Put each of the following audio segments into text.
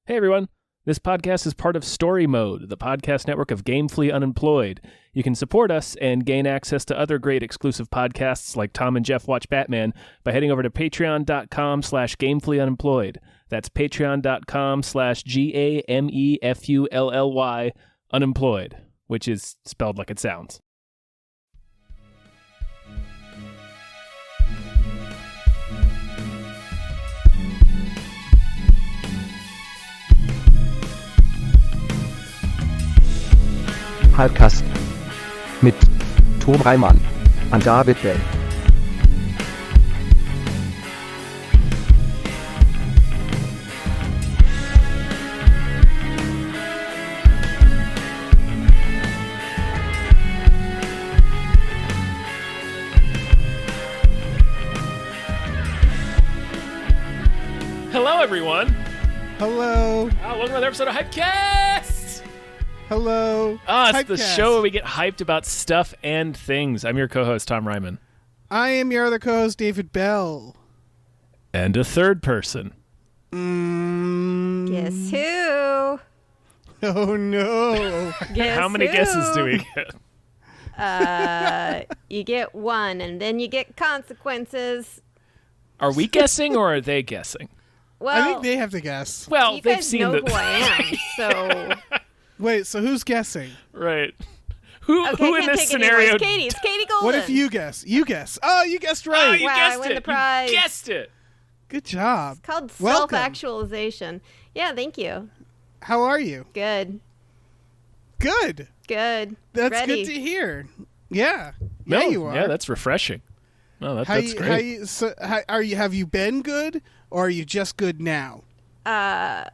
Hey everyone, this podcast is part of Story Mode, the podcast network of Gamefully Unemployed. You can support us and gain access to other great exclusive podcasts like Tom and Jeff Watch Batman by heading over to patreon.com/gamefullyunemployed. That's patreon.com/GAMEFULLY unemployed, which is spelled like it sounds. Hypecast mit Tom Reimann und David Bell. Hello everyone! Hello. Welcome to another episode of Hypecast! Hello. It's Hypecast. the show where we get hyped about stuff and things. I'm your co-host, Tom Ryman. I am your other co-host, David Bell. And a third person. Guess who? Oh, no. Guess How many who? guesses do we get? You get one, and then you get consequences. Are we guessing or are they guessing? Well, I think they have to guess. Well, you they've guys seen know the... who I am, so... Wait, so who's guessing? Right. Who Okay, in I can't this take scenario... it anymore. It's Katie. It's Katie Goldin. What if you guess? You guess. Oh, you guessed Oh, right. you Wow, I guessed win it. the prize. You guessed it. Good job. It's called Welcome. self-actualization. Yeah, thank you. How are you? Good. Good. Good. That's Ready. good to hear. Yeah. No, Yeah, you are. Yeah, that's refreshing. No, that's great. Have you been good, or are you just good now? Yeah.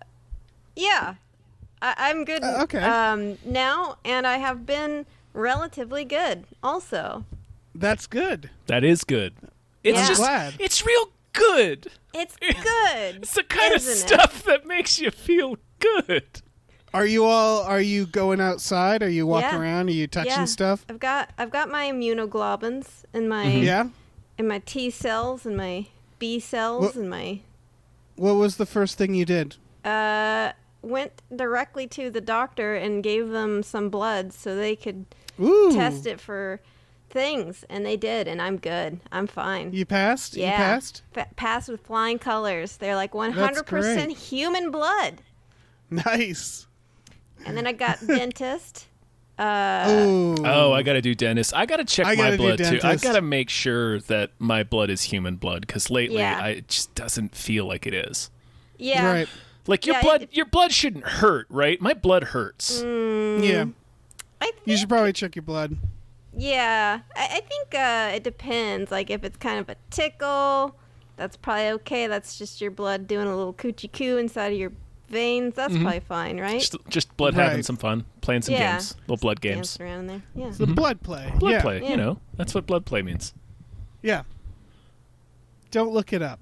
I'm good okay. now, and I have been relatively good also. That's good. That is good. It's Yeah. just... Glad. It's real good. It's good. It's the kind of isn't it? stuff that makes you feel good. Are you going outside? Are you walking Yeah. around? Are you touching Yeah. stuff? I've got my immunoglobulins and my Yeah. and my T cells and my B cells What- and my What was the first thing you did? went directly to the doctor and gave them some blood so they could Ooh. test it for things, and they did, and I'm good. I'm fine. You passed? Yeah. You passed? Passed with flying colors. They're like 100% great. human blood. Nice. And then I got dentist. Oh, I gotta do dentist. I gotta check I my gotta do blood too. I dentist. gotta make sure that my blood is human blood because lately Yeah. it just doesn't feel like it is. Yeah. Right. Like your Yeah, blood, your blood shouldn't hurt, right? My blood hurts. Yeah. I You think, should probably check your blood. yeah. I think it depends. Like if it's kind of a tickle, that's probably okay. That's just your blood doing a little coochie coo inside of your veins. That's probably fine, right? Just blood having Right. some fun, playing some Yeah. games, little blood games. Dance around in there. Yeah. The blood play. Blood yeah. play, Yeah. you know, that's what blood play means. Yeah. Don't look it up.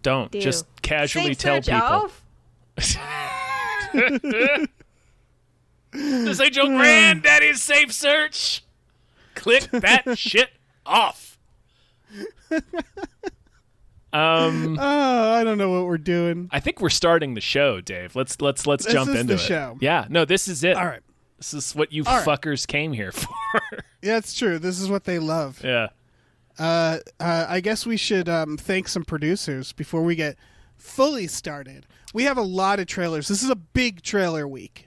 Don't Do. just casually Safe tell search people. off. This ain't your granddaddy's safe search. Click that shit off. Oh, I don't know what we're doing. I think we're starting the show, Dave. Let's jump is into the it. show. Yeah, no, this is it. All right. This is what you All right. fuckers came here for. Yeah, it's true. This is what they love. Yeah. I guess we should thank some producers before we get fully started. We have a lot of trailers. This is a big trailer week.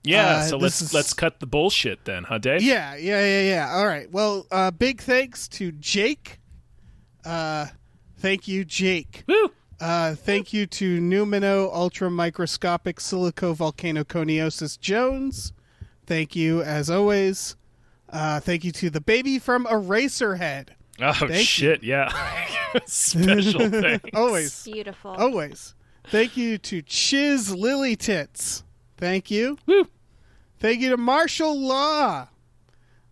Yeah, so this let's is- cut the bullshit then, huh, Dave? Yeah. All right. Well, big thanks to Jake. Thank you, Jake. Woo! Thank you to Numino Ultramicroscopic Silicovolcanoconiosis Jones. Thank you, as always. Thank you to the baby from Eraserhead. Oh, Thank shit, yeah. Special thanks. Always. Beautiful. Always. Thank you to Chiz Lily Tits. Thank you. Woo! Thank you to Martial Law.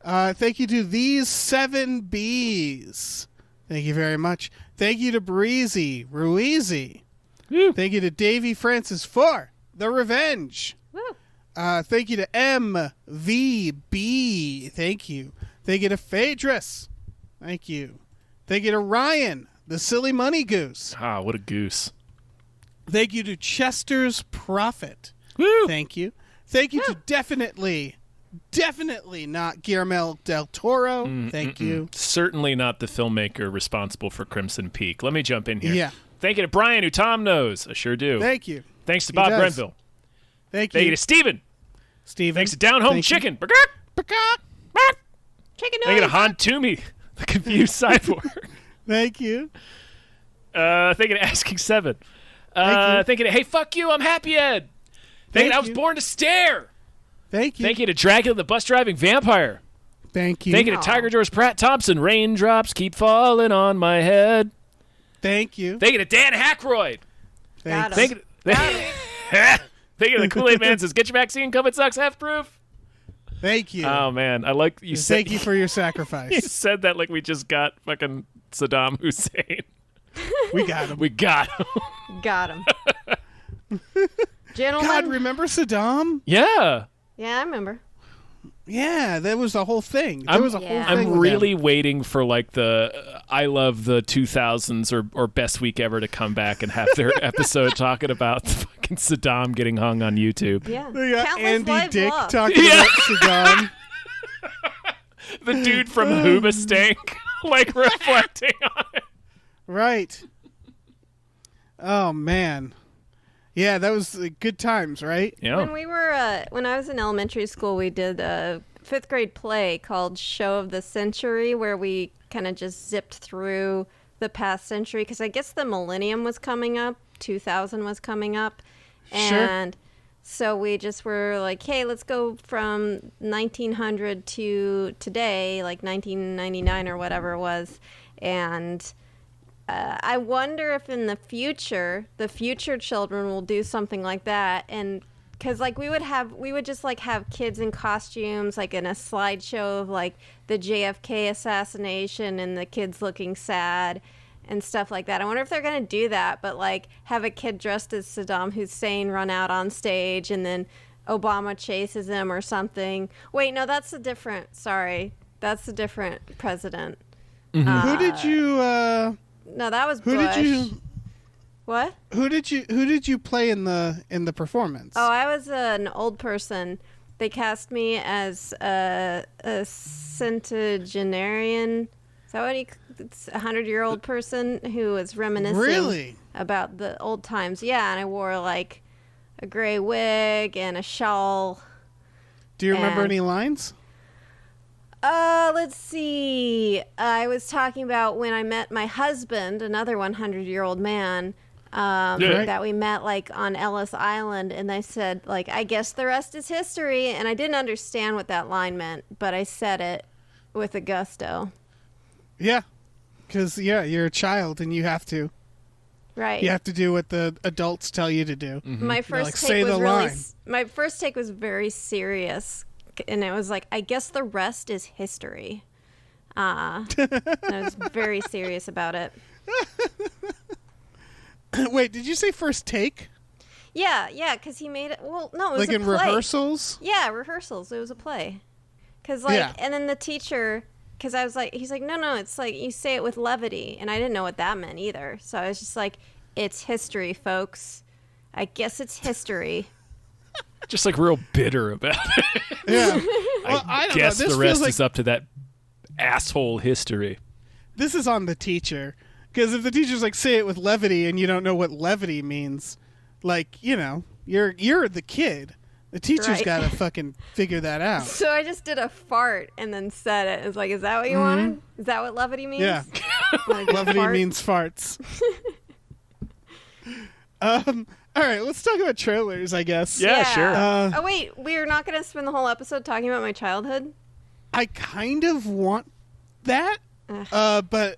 Thank you to These 7 Bs. Thank you very much. Thank you to Breezy Ruizy. Woo! Thank you to Davey Francis for The Revenge. Woo. Thank you to MVB. Thank you. Thank you to Phaedrus. Thank you. Thank you to Ryan, the silly money goose. Ah, what a goose. Thank you to Chester's Prophet. Woo! Thank you. Thank you to definitely not Guillermo del Toro. Thank you. Certainly not the filmmaker responsible for Crimson Peak. Let me jump in here. Yeah. Thank you to Brian, who Tom knows. I sure do. Thank you. Thanks to He Bob does. Grenville. Thank Thank you you. to Steven. Steven. Thanks to Down Home Thank you. Chicken. Chicken Thank you to noise. Han Toomey, the confused cyborg. Thank you. Thank you to Asking Seven. Thank Thank you to Hey Fuck You, I'm Happy Ed. Thank you to I Was Born to Stare. Thank you. Thank you to Dracula the Bus Driving Vampire. Thank you. Thank you to Tiger George Pratt Thompson. Raindrops keep falling on my head. Thank you. Thank you to Dan Hackroyd. Got Thank him. Thank you to the Kool-Aid Man says, get your vaccine, COVID sucks, half proof. Thank you. Oh, man. I like you said. Thank you for your You sacrifice. said that like we just got fucking Saddam Hussein. We got him. We got him. Got him. Gentlemen. God, remember Saddam? Yeah. Yeah, I remember. Yeah, that was the whole thing. There was a whole Yeah. thing. I'm with really him. waiting for like the I love the 2000s or best week ever to come back and have their episode talking about fucking Saddam getting hung on YouTube. Yeah. We got Countless Andy lives Dick lost. talking Yeah. about Saddam. The dude from Hoobastank like reflecting on it. Right. Oh man. Yeah, that was good times, right? Yeah. When we were, when I was in elementary school, we did a 5th grade play called Show of the Century, where we kind of just zipped through the past century, because I guess the millennium was coming up, 2000 was coming up, Sure. and so we just were like, hey, let's go from 1900 to today, like 1999 or whatever it was, and I wonder if in the future children will do something like that, and because like we would just like have kids in costumes, like in a slideshow of like the JFK assassination and the kids looking sad and stuff like that. I wonder if they're gonna do that, but like have a kid dressed as Saddam Hussein run out on stage and then Obama chases him or something. Wait, no, that's a different president. Who did you No, that was who Bush. did you What? who did you play in the performance? Oh, I was an old person. They cast me as a centenarian. Is that what it's a 100-year-old person who was reminiscing Really? about the old times. Yeah, and I wore like a gray wig and a shawl. Do you remember and- any lines? Let's see. I was talking about when I met my husband, another 100-year-old man, Yeah. that we met like on Ellis Island, and I said like, I guess the rest is history, and I didn't understand what that line meant, but I said it with a gusto. Yeah. Cuz you're a child and you have to Right. do what the adults tell you to do. My first like, take say was the really line. my first take was very serious, and it was like, I guess the rest is history. And I was very serious about it. Wait, did you say first take? Yeah, because he made it. Well, no, it was Like a in play. rehearsals? Yeah, rehearsals. It was a play. Cause like, Yeah. and then the teacher, cause I was like, he's like, no, it's like you say it with levity, and I didn't know what that meant either. So I was just like, it's history, folks. I guess it's history. Just like real bitter about it. Yeah. Well, I don't Guess know. This the rest feels like is up to that asshole history. this is on the teacher. Because if the teacher's like, say it with levity, and you don't know what levity means, like, you're the kid. The teacher's Right. got to fucking figure that out. So I just did a fart and then said it. It's like, is that what you wanted? Is that what levity means? Yeah. Wanna do a Levity fart? means farts. All right, let's talk about trailers, I guess. Yeah, sure. Oh wait, we're not gonna spend the whole episode talking about my childhood. I kind of want that, but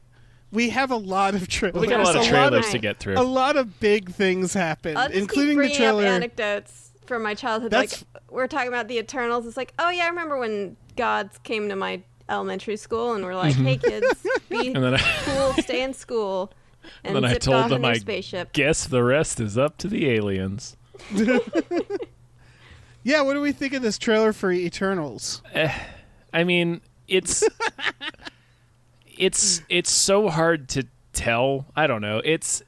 we have a lot of trailers. We got a lot of trailers of- to get through. A lot of big things happened, I'll just including keep the bringing trailer. up anecdotes from my childhood. That's- Like we're talking about the Eternals. It's like, oh yeah, I remember when gods came to my elementary school and were like, "Hey kids, be And then cool, stay in school." And then I zipped told off them in their I spaceship. guess the rest is up to the aliens. Yeah, what do we think of this trailer for Eternals? I mean, it's so hard to tell. I don't know. It's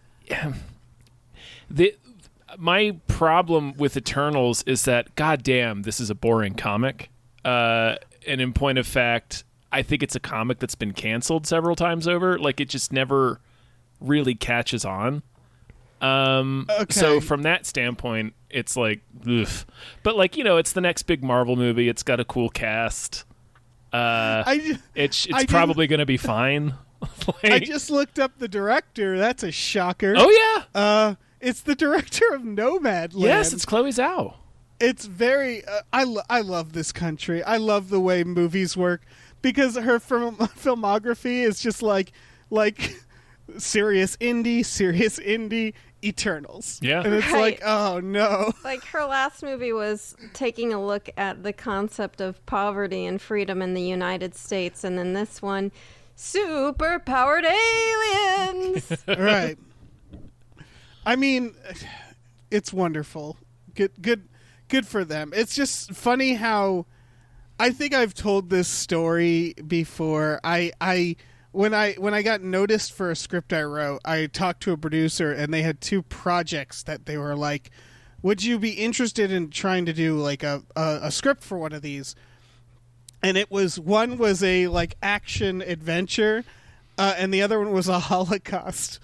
my problem with Eternals is that, goddamn, this is a boring comic. And in point of fact, I think it's a comic that's been canceled several times over. Like, it just never really catches on. So from that standpoint, it's like, ugh. But like, it's the next big Marvel movie. It's got a cool cast. It's probably going to be fine. I just looked up the director. That's a shocker. Oh yeah. It's the director of Nomadland. Yes, it's Chloe Zhao. It's very. I love this country. I love the way movies work because her filmography is just like serious indie, Eternals. Yeah, and it's like, oh no. Like her last movie was taking a look at the concept of poverty and freedom in the United States, and then this one, super powered aliens. Right. I mean, it's wonderful. Good for them. It's just funny how I think I've told this story before. When I got noticed for a script I wrote, I talked to a producer and they had 2 projects that they were like, would you be interested in trying to do like a script for one of these? And one was a like action adventure, and the other one was a Holocaust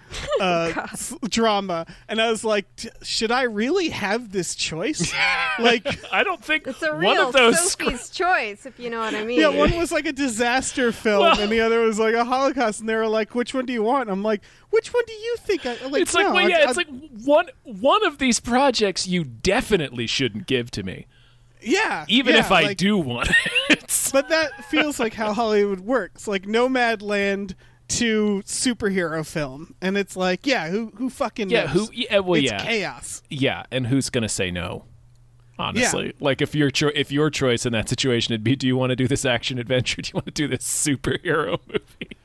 drama. And I was like, should I really have this choice? Like, I don't think it's a one real of those Sophie's choice, if you know what I mean. Yeah, one was like a disaster film, and the other was like a Holocaust. And they were like, which one do you want? I'm like, which one do you think? It's like, well, yeah, it's like one of these projects you definitely shouldn't give to me. Yeah. Even if I do want it. But that feels like how Hollywood works. Like Nomadland to superhero film. And it's like, yeah, who fucking knows? It's chaos. Yeah, and who's going to say no? Honestly. Like if your choice in that situation would be, do you want to do this action adventure? Do you want to do this superhero movie?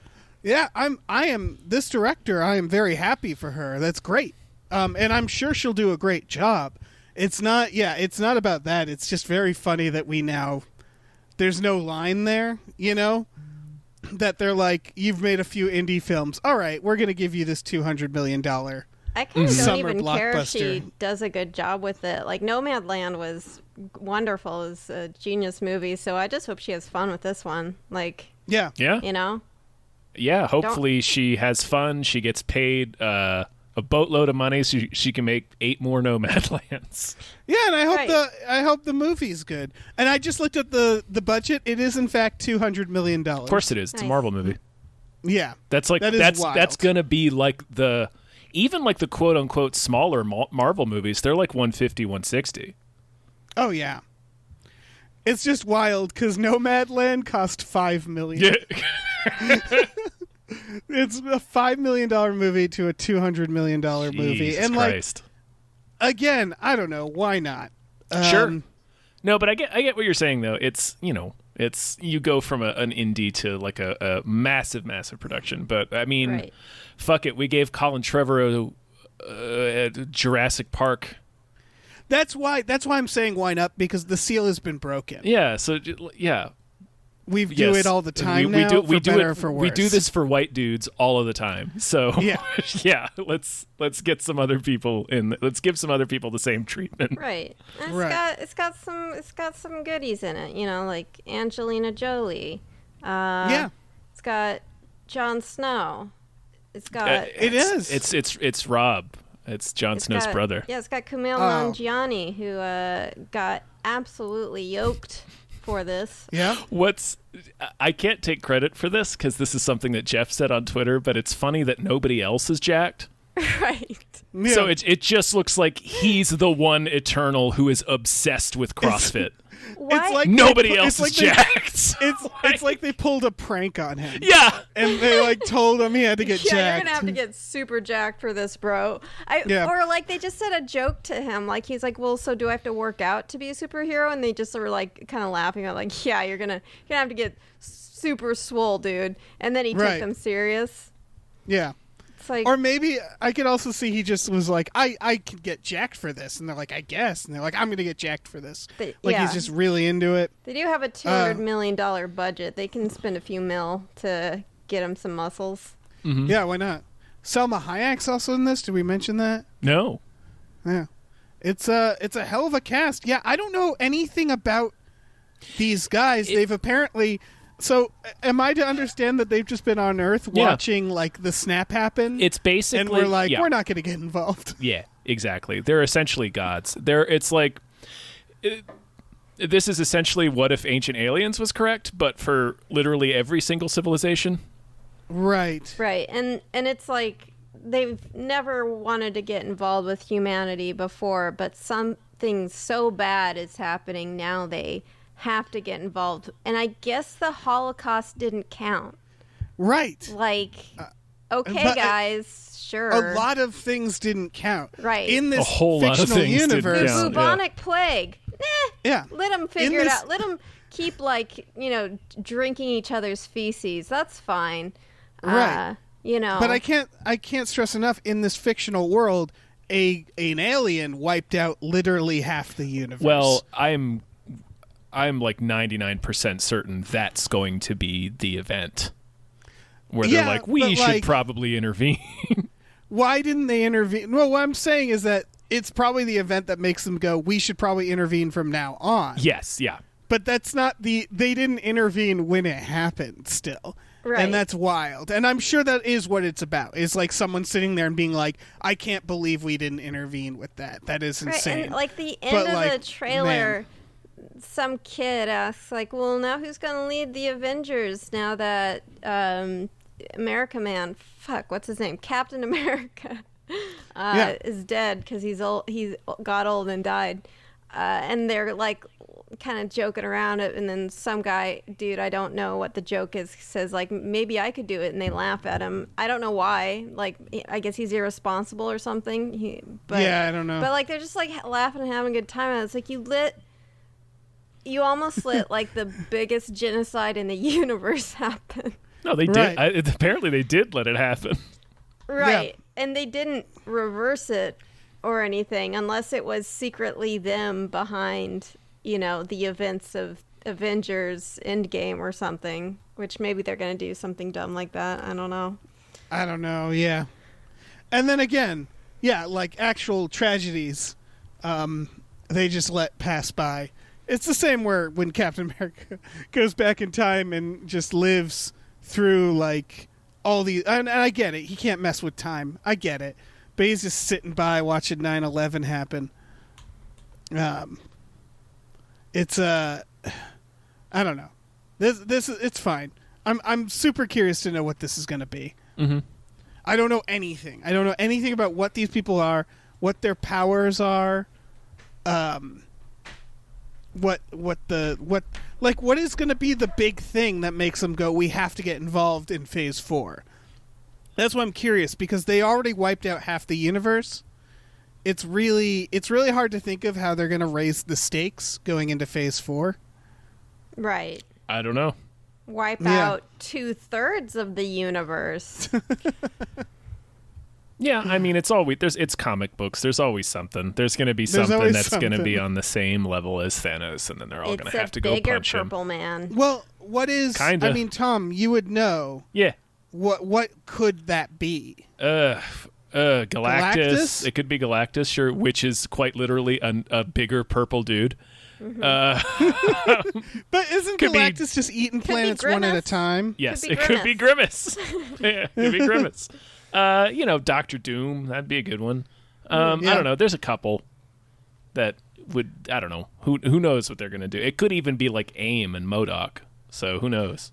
Yeah, I am this director, I am very happy for her. That's great. And I'm sure she'll do a great job. It's not about that. It's just very funny that there's no line there, that they're like, you've made a few indie films. All right, we're going to give you this $200 million I kind of don't even blockbuster. care if she does a good job with it. Like, Nomadland was wonderful. It was a genius movie, so I just hope she has fun with this one. Like, yeah. Yeah, hopefully she has fun. She gets paid a boatload of money so she can make 8 more Nomadlands. Yeah, and I hope the movie's good. And I just looked at the budget. It is in fact $200 million. Of course it is. It's a Marvel movie. Yeah. That's going to be like even like the quote unquote smaller Marvel movies, they're like 150, 160. Oh yeah. It's just wild because Nomadland cost $5 million. Yeah. It's a $5 million movie to a $200 million movie. Jesus and Christ. Like, again, I don't know. Why not? Sure. No, but I get what you're saying though. It's, you go from an indie to like a massive production. But I mean, fuck it. We gave Colin Trevorrow Jurassic Park. That's why I'm saying why not, because the seal has been broken. Yeah. So yeah. We do it all the time now, for better or for worse. We do this for white dudes all of the time. So yeah, let's get some other people in. Let's give some other people the same treatment. Right. It's got some goodies in it. Like Angelina Jolie. It's got Jon Snow. It's got. It's Rob. It's Jon Snow's brother. Yeah, it's got Kumail Nanjiani, who got absolutely yoked for this. Yeah. I can't take credit for this because this is something that Jeff said on Twitter, but it's funny that nobody else is jacked. Right. Yeah. So it just looks like he's the one Eternal who is obsessed with CrossFit. It's like nobody else is jacked. It's like they pulled a prank on him. Yeah. And they like told him he had to get jacked. Yeah, you're gonna have to get super jacked for this, bro. Or like they just said a joke to him. Like he's like, well, so do I have to work out to be a superhero? And they just were like kind of laughing at like, yeah, you're gonna have to get super swole, dude. And then he took them serious. Yeah. Like, or maybe I could also see he just was like, I can get jacked for this. And they're like, I guess. And they're like, I'm going to get jacked for this. He's just really into it. They do have a $200 million budget. They can spend a few mil to get him some muscles. Mm-hmm. Yeah, why not? Selma Hayek's also in this. Did we mention that? No. Yeah. It's a hell of a cast. Yeah, I don't know anything about these guys. They've apparently. So, am I to understand that they've just been on Earth watching like the snap happen? It's basically, and we're like, we're not going to get involved. Yeah, exactly. They're essentially gods. It's like. This is essentially what if Ancient Aliens was correct, but for literally every single civilization. Right. Right. And it's like they've never wanted to get involved with humanity before, but something so bad is happening now they have to get involved. And I guess the Holocaust didn't count. Right. Like, okay, guys, sure. A lot of things didn't count. Right. In this a whole lot of fictional things universe. didn't count. Bubonic plague. Yeah. Let them figure it out. Let them keep, like, drinking each other's feces. That's fine. Right. But I can't stress enough, in this fictional world, an alien wiped out literally half the universe. Well, I'm like 99% certain that's going to be the event. Where they're like, we should probably intervene. Why didn't they intervene? Well, what I'm saying is that it's probably the event that makes them go, we should probably intervene from now on. Yes, yeah. But that's not they didn't intervene when it happened still. Right. And that's wild. And I'm sure that is what it's about. It's like someone sitting there and being like, I can't believe we didn't intervene with that. That is insane. Right. And like the end of the trailer, some kid asks, like, well, now who's going to lead the Avengers now that America Man, what's his name? Captain America is dead because he's old. He got old and died. And they're like kind of joking around it, and then some guy, dude, I don't know what the joke is, says like, maybe I could do it, and they laugh at him. I don't know why. Like, I guess he's irresponsible or something. I don't know. But like, they're just like laughing and having a good time, and it's like you almost let like the biggest genocide in the universe happen. No, they did. Apparently, they did let it happen. Right, yeah. And they didn't reverse it or anything, unless it was secretly them behind, the events of Avengers Endgame or something, which maybe they're going to do something dumb like that. I don't know, yeah. And then again, like actual tragedies, they just let pass by. It's the same where when Captain America goes back in time and just lives through like all these, and I get it, he can't mess with time. I get it. But he's just sitting by watching 9/11 happen. It's I don't know. This it's fine. I'm super curious to know what this is going to be. Mm-hmm. I don't know anything. I don't know anything about what these people are, what their powers are, what is going to be the big thing that makes them go, we have to get involved in Phase 4. That's why I'm curious, because they already wiped out half the universe. It's really hard to think of how they're going to raise the stakes going into Phase 4. Right. I don't know. Wipe out 2/3 of the universe. Yeah, I mean, it's comic books. There's always something. There's going to be something that's going to be on the same level as Thanos, and then they're all going to have to go punch him. It's a bigger purple man. Well, what is... Kinda. I mean, Tom, you would know. Yeah. What could that be? Galactus. It could be Galactus, sure, which is quite literally a bigger purple dude. Mm-hmm. But isn't Galactus just eating planets one at a time? Yes, it could be Grimace. Yeah, it could be Grimace. Dr. Doom, that'd be a good one. I don't know. There's a couple that would, I don't know. Who knows what they're going to do? It could even be like AIM and MODOK. So who knows?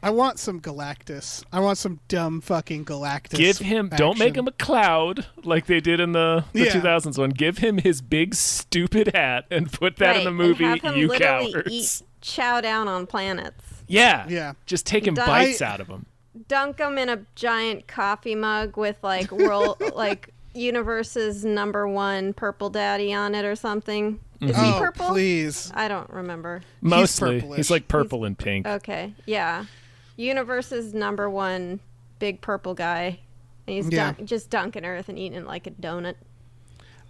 I want some Galactus. I want some dumb fucking Galactus. Give him, action. Don't make him a cloud like they did in the 2000s one. Give him his big stupid hat and put that in the movie, and have him you cowards. Chow down on planets. Yeah. Just taking bites out of them. Dunk him in a giant coffee mug with like world universe's #1 purple daddy on it or something. Is he purple? Please. I don't remember. Mostly. He's like purple and pink. Okay. Yeah. Universe's #1 big purple guy. And he's just dunking Earth and eating it like a donut.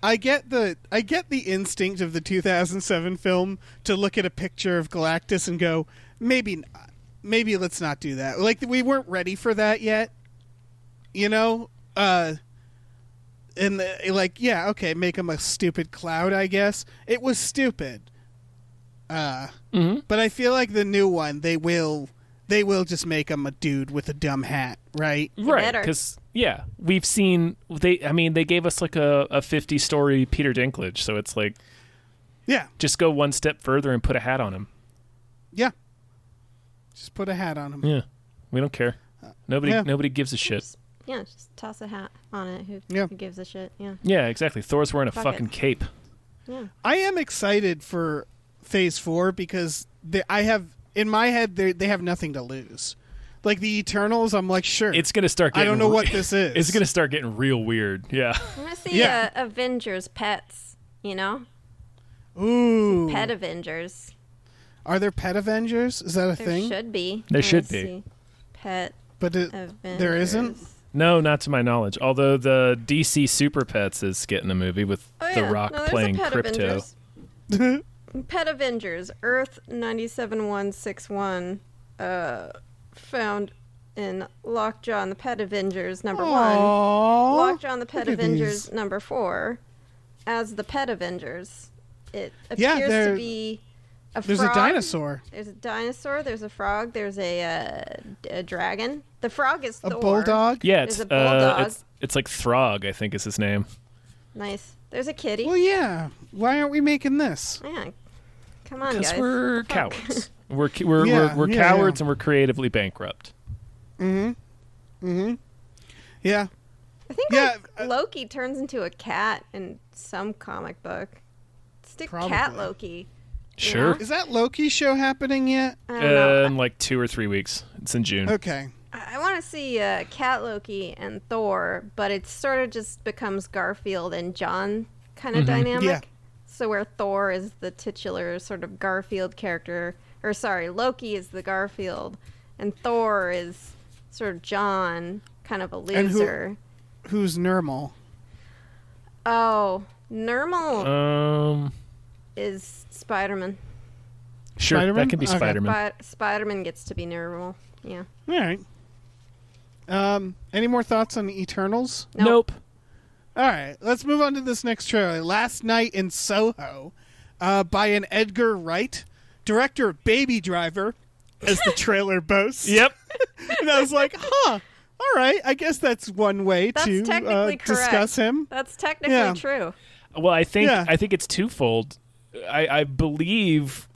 I get the instinct of the 2007 film to look at a picture of Galactus and go, maybe not. Maybe let's not do that. Like, we weren't ready for that yet. and make him a stupid cloud, I guess. It was stupid. But I feel like the new one, they will just make him a dude with a dumb hat, right? Right, because we've seen they gave us like a 50-story Peter Dinklage, so it's like, just go one step further and put a hat on him. Yeah, just put a hat on him. Yeah, we don't care. Nobody gives a shit. Just toss a hat on it. Who gives a shit? Yeah. Yeah, exactly. Thor's wearing a fucking cape. Yeah. I am excited for Phase 4 because I have in my head they have nothing to lose. Like the Eternals, I'm like, sure. It's gonna start getting. I don't know what this is. It's gonna start getting real weird. Yeah. I want to see Avengers pets. You know. Ooh. Pet Avengers. Are there pet Avengers? Is that a thing? There should be. There should be. Pet. But there isn't. No, not to my knowledge. Although the DC Super Pets is getting a movie with The Rock playing Crypto. Pet Avengers, Earth 97161, found in Lockjaw and the Pet Avengers number 1. Lockjaw and the Pet Avengers number 4 as the Pet Avengers. It appears to be a frog. There's a dinosaur. There's a dinosaur. There's a frog. There's a dragon. The frog is Thor. A bulldog? Yeah, There's a bulldog. It's like Throg, I think is his name. Nice. There's a kitty. Well, yeah. Why aren't we making this? Yeah. Come on, guys. Because we're cowards. We're cowards and we're creatively bankrupt. Yeah. I think Loki turns into a cat in some comic book. Stick cat Loki. Sure. know? Is that Loki show happening yet? I don't know. In like 2 or 3 weeks. It's in June. Okay. I want to see Cat Loki and Thor, but it sort of just becomes Garfield and John kind of dynamic. Yeah. So where Thor is the titular sort of Garfield character, Loki is the Garfield, and Thor is sort of John, kind of a loser. Who's Nermal? Oh, Nermal is Spider-Man. Sure, Spider-Man? that can be Okay. Spider-Man. Spider-Man gets to be Nermal. Yeah. All right. Any more thoughts on the Eternals? Nope. All right, let's move on to this next trailer. Last Night in Soho, by an Edgar Wright, director of Baby Driver, as the trailer boasts. Yep. And I was like, all right, I guess that's one way That's to technically discuss him. That's technically true. Well, I think it's twofold. I believe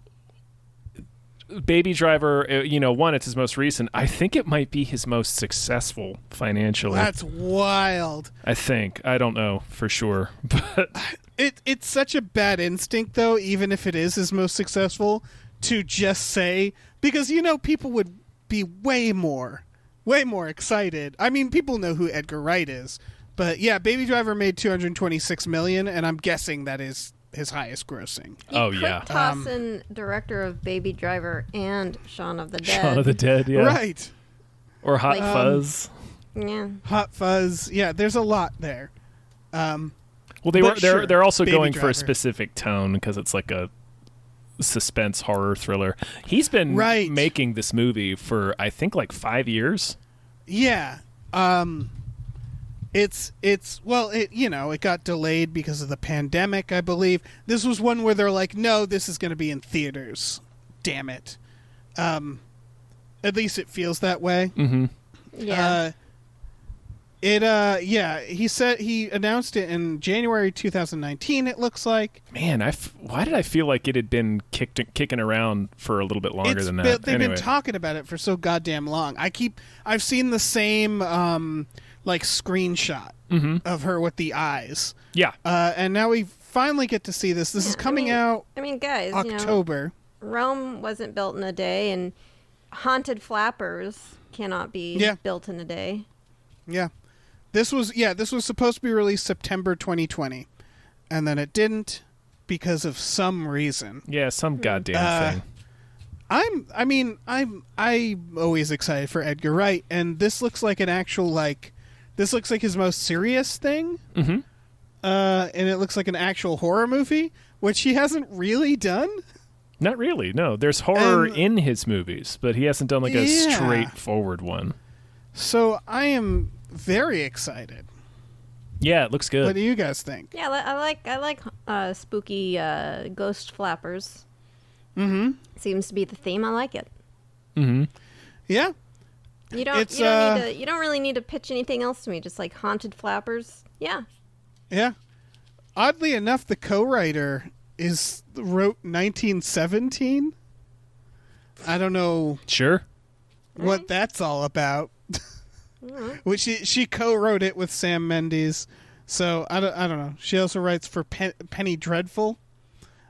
Baby Driver, one, it's his most recent. I think it might be his most successful financially. That's wild. I think. I don't know for sure. But It's such a bad instinct, though, even if it is his most successful, to just say, because, people would be way more excited. I mean, people know who Edgar Wright is. But, yeah, Baby Driver made $226 million, and I'm guessing that is his highest grossing. Oh, You yeah. could toss in director of Baby Driver and Shaun of the Dead. Shaun of the Dead, yeah. Right. Or Hot Fuzz. Yeah. Hot Fuzz. Yeah, there's a lot there. Well, but sure, they're also Baby going for Driver. a specific tone because it's like a suspense horror thriller. He's been making this movie for I think like 5 years. Yeah. It got delayed because of the pandemic, I believe. This was one where they're like, no, this is going to be in theaters. Damn it. At least it feels that way. Mm-hmm. Yeah. He said he announced it in January 2019, it looks like. Man, why did I feel like it had been kicking around for a little bit longer than that? They've been talking about it for so goddamn long. I've seen the same screenshot of her with the eyes. Yeah. And now we finally get to see this. This is coming out guys, October. Rome wasn't built in a day, and Haunted Flappers cannot be built in a day. Yeah. This was supposed to be released September 2020, and then it didn't because of some reason. Yeah, some goddamn thing. I'm always excited for Edgar Wright, and this looks like an actual this looks like his most serious thing. Mm-hmm. And it looks like an actual horror movie, which he hasn't really done. Not really. No, there's horror in his movies, but he hasn't done like a straightforward one. So I am very excited. Yeah, it looks good. What do you guys think? Yeah, I like spooky ghost flappers. Mm-hmm. Seems to be the theme. I like it. Mm-hmm. Yeah. You don't really need to pitch anything else to me. Just like haunted flappers. Yeah. Yeah. Oddly enough, the co-writer wrote 1917. I don't know Sure. what that's all about. Which she co-wrote it with Sam Mendes, so I don't know. She also writes for Penny Dreadful.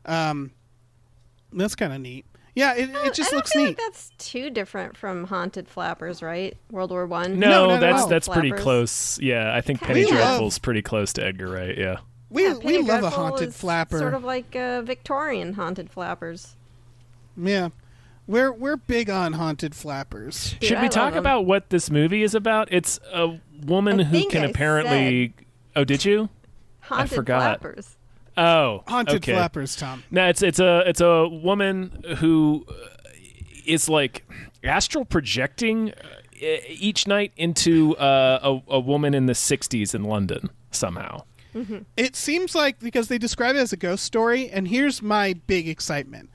That's kind of neat. Yeah, it just looks I don't feel neat. like that's too different from haunted flappers, right? World War One. No, that's pretty Flappers. close. Yeah, I think Penny We love- Dreadful's pretty close to Edgar Wright. Yeah. We Penny love a Dreadful haunted is flapper. Sort of like Victorian haunted flappers. Yeah, we're big on haunted flappers. Dude, Should I we love talk them. about what this movie is about? It's a woman I who think can I apparently. Oh, did you? Haunted forgot. flappers? Oh, Haunted okay. flappers, Tom. No, it's a woman who is like astral projecting each night into a woman in the 60s in London somehow. It seems like, because they describe it as a ghost story, and here's my big excitement.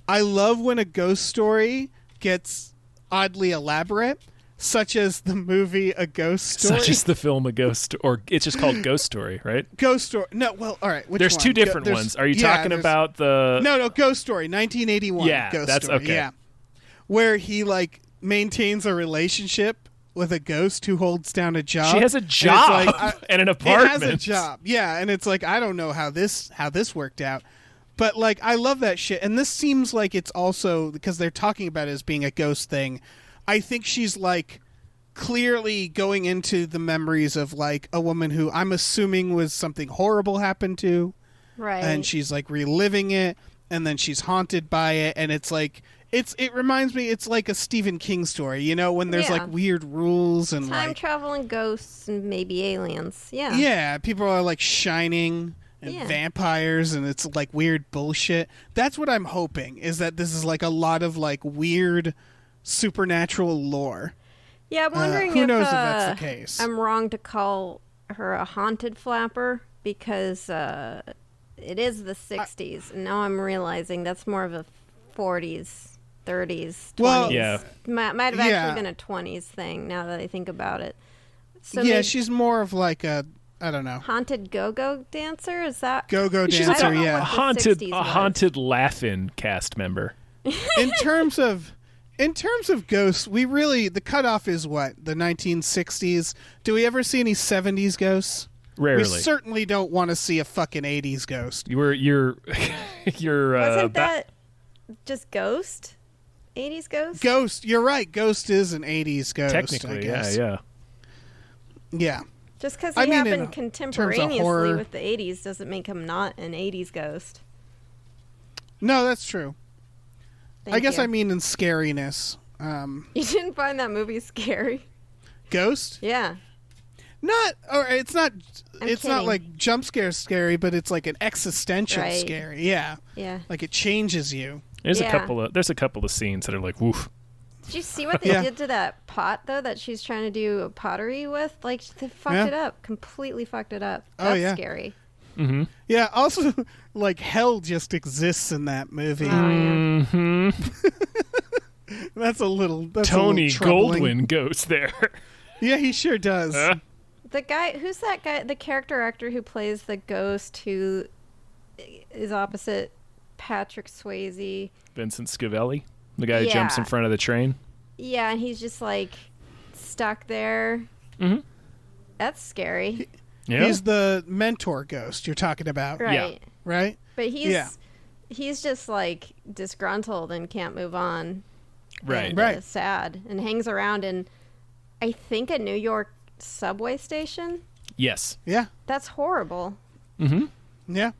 I love when a ghost story gets oddly elaborate, such as the movie A Ghost Story. Such as the film A Ghost, or it's just called Ghost Story, right? Ghost Story. No, well, all right. Which There's one? two different There's- ones. Are you yeah, talking there's- about the? No, Ghost Story, 1981. Yeah, Ghost that's Story. okay. Yeah, where he like maintains a relationship with a ghost who holds down a job. She has a And it's job like, and an It apartment. has a job. Yeah, and it's like, I don't know how this worked out. But like, I love that shit. And this seems like it's also, because they're talking about it as being a ghost thing, I think she's like clearly going into the memories of like a woman who I'm assuming was something horrible happened to. Right. And she's like reliving it, and then she's haunted by it, and it's like it reminds me, it's like a Stephen King story, you know, when there's Yeah. like weird rules and Time like traveling ghosts and maybe aliens. Yeah. yeah, people are like shining and Yeah. vampires, and it's like weird bullshit. That's what I'm hoping, is that this is like a lot of like weird supernatural lore. Yeah, I'm wondering who if knows if that's the case. I'm wrong to call her a haunted flapper because it is the 60s, and now I'm realizing that's more of a 40s, 30s, 20s. Well, Yeah. Might have Yeah. actually been a 20s thing now that I think about it. So yeah, maybe she's more of like a, I don't know, haunted go-go dancer? Is that? go-go She's dancer. I don't know Yeah. A what- haunted, 60s a was. haunted laugh-in cast member. in terms of ghosts, we really, the cutoff is what, the 1960s. Do we ever see any 70s ghosts? Rarely. We certainly don't want to see a fucking 80s ghost. You're Wasn't that just Ghost? 80s Ghost? Ghost, you're right. Ghost is an 80s ghost. I technically, guess. yeah. Yeah. Just because I he mean, in happened terms of contemporaneously horror- with the 80s doesn't make him not an 80s ghost. No, that's true. Thank I guess you. I mean in scariness. You didn't find that movie scary? Ghost? Yeah. Not, or it's not. I'm it's kidding. not like jump scare scary, but it's like an existential Right. scary. Yeah, Yeah. like it changes you. There's Yeah. a couple of scenes that are like, woof. Did you see what they Yeah. did to that pot, though, that she's trying to do pottery with? Like, they fucked Yeah. it up. Completely fucked it up. Oh, That's yeah. scary. Mm-hmm. Yeah. Also, like hell just exists in that movie. Oh, yeah. Mm-hmm. That's a little. That's Tony a little troubling. Goldwyn goes there. Yeah, he sure does. The guy, who's that guy, the character actor who plays the ghost who is opposite Patrick Swayze? Vincent Scavelli, the guy who jumps in Yeah. front of the train. Yeah, and he's just like stuck there. Mhm. That's scary. Yeah. He's the mentor ghost you're talking about, Right. right? But Yeah. he's just like disgruntled and can't move on. Right. And, Right. sad and hangs around in, I think, a New York subway station. Yes. Yeah, That's horrible. Mm-hmm. yeah.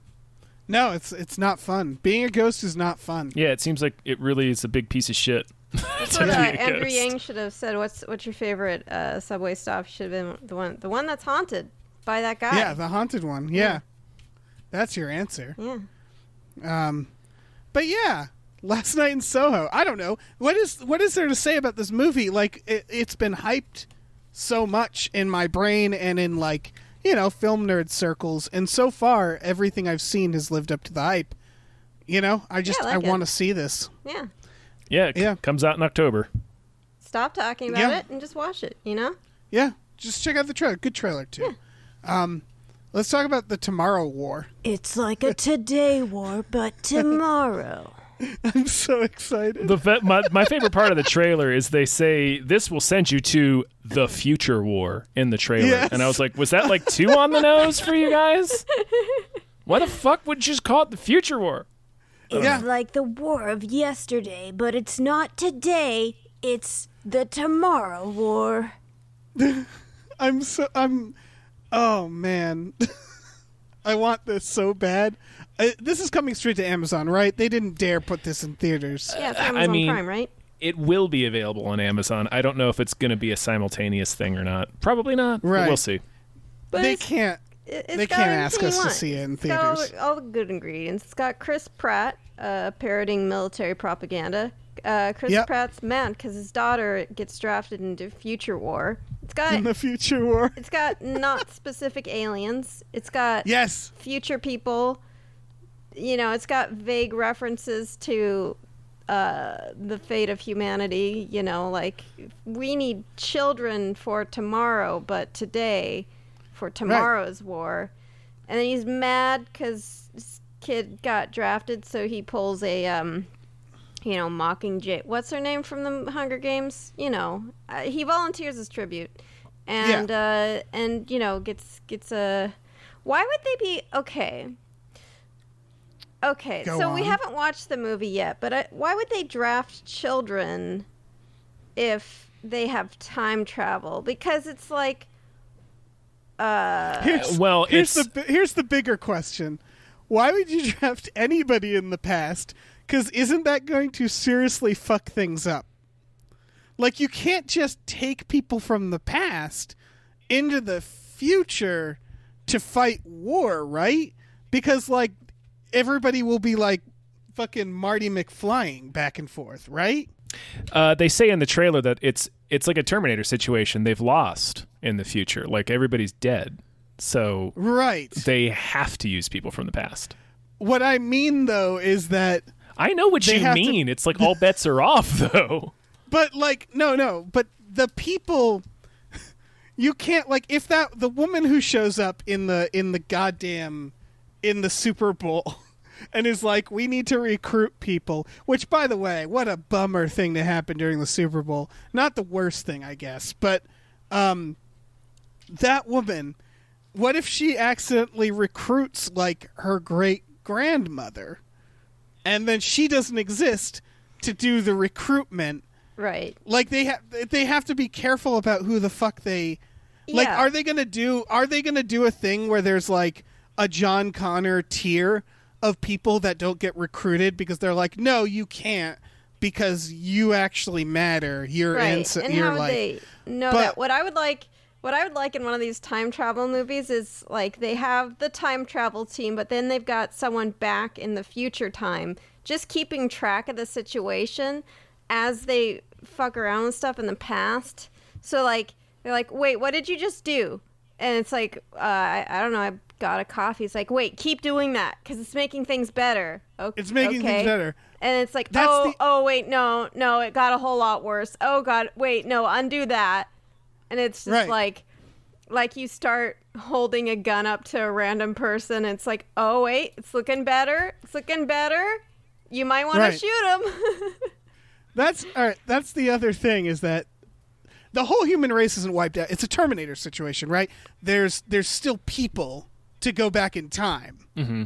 No, it's not fun. Being a ghost is not fun. Yeah, it seems like it really is a big piece of shit. That's to what be a Andrew ghost. Yang should have said. What's your favorite subway stop? Should have been the one that's haunted by that guy. Yeah, the haunted one. Yeah. That's your answer. Yeah. But yeah, Last Night in Soho. I don't know. What is there to say about this movie? Like it's been hyped so much in my brain and in like, film nerd circles, and so far everything I've seen has lived up to the hype. I want to see this. Yeah. Yeah, it comes out in October. Stop talking about it and just watch it, Yeah, just check out the trailer. Good trailer, too. Yeah. Let's talk about the Tomorrow War. It's like a today war, but tomorrow. I'm so excited. My favorite part of the trailer is they say, this will send you to the future war in the trailer. Yes. And I was like, was that like too on the nose for you guys? Why the fuck would you just call it the future war? It's like the war of yesterday, but it's not today. It's the tomorrow war. Oh, man. I want this so bad. This is coming straight to Amazon, right? They didn't dare put this in theaters. Yeah, it's Amazon Prime, right? It will be available on Amazon. I don't know if it's going to be a simultaneous thing or not. Probably not. Right. But we'll see. But they can't ask us to see it in theaters. It's got all the good ingredients. It's got Chris Pratt parodying military propaganda. Chris Pratt's mad because his daughter gets drafted into future war. In the future war. It's got not specific aliens. It's got future people. It's got vague references to the fate of humanity. Like we need children for tomorrow, but today for tomorrow's war. And then he's mad because his kid got drafted, so he pulls a Mockingjay. What's her name from the Hunger Games? He volunteers as tribute, and gets a. Why would they be okay? Okay, we haven't watched the movie yet, but why would they draft children if they have time travel? Because it's like. Here's the bigger question: why would you draft anybody in the past? Because isn't that going to seriously fuck things up? Like, you can't just take people from the past into the future to fight war, right? Because, like, everybody will be, like, fucking Marty McFlying back and forth, right? They say in the trailer that it's like a Terminator situation. They've lost in the future. Like, everybody's dead. So they have to use people from the past. What I mean, though, is that... I know what you mean. It's like all bets are off, though. But like, no. But the people, you can't like if the woman who shows up in the Super Bowl and is like, we need to recruit people. Which, by the way, what a bummer thing to happen during the Super Bowl. Not the worst thing, I guess, but that woman. What if she accidentally recruits like her great grandmother? And then she doesn't exist to do the recruitment. Right. Like they have to be careful about who the fuck they like are they going to do a thing where there's like a John Connor tier of people that don't get recruited because they're like, "No, you can't because you actually matter." You're right. And you're how like they know that what I would like in one of these time travel movies is like they have the time travel team, but then they've got someone back in the future time just keeping track of the situation as they fuck around with stuff in the past. So like they're like, wait, what did you just do? And it's like, I don't know, I got a coffee. It's like, wait, keep doing that because it's making things better. Okay, it's making things better. And it's like, wait, no, it got a whole lot worse. Oh God, wait, no, undo that. And it's just like you start holding a gun up to a random person. And it's like, oh, wait, it's looking better. It's looking better. You might want to shoot him. That's all right. That's the other thing is that the whole human race isn't wiped out. It's a Terminator situation, right? There's still people to go back in time. Mm-hmm.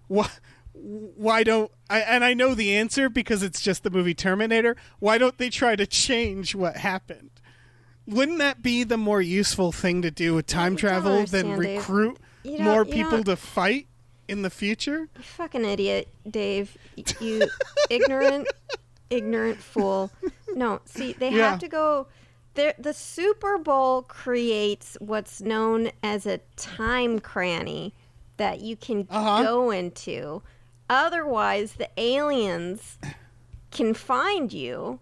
Why don't I know the answer because it's just the movie Terminator. Why don't they try to change what happened? Wouldn't that be the more useful thing to do with time travel than recruit more people to fight in the future? You fucking idiot, Dave. You ignorant fool. No, see, they have to go... The Super Bowl creates what's known as a time cranny that you can go into. Otherwise, the aliens can find you,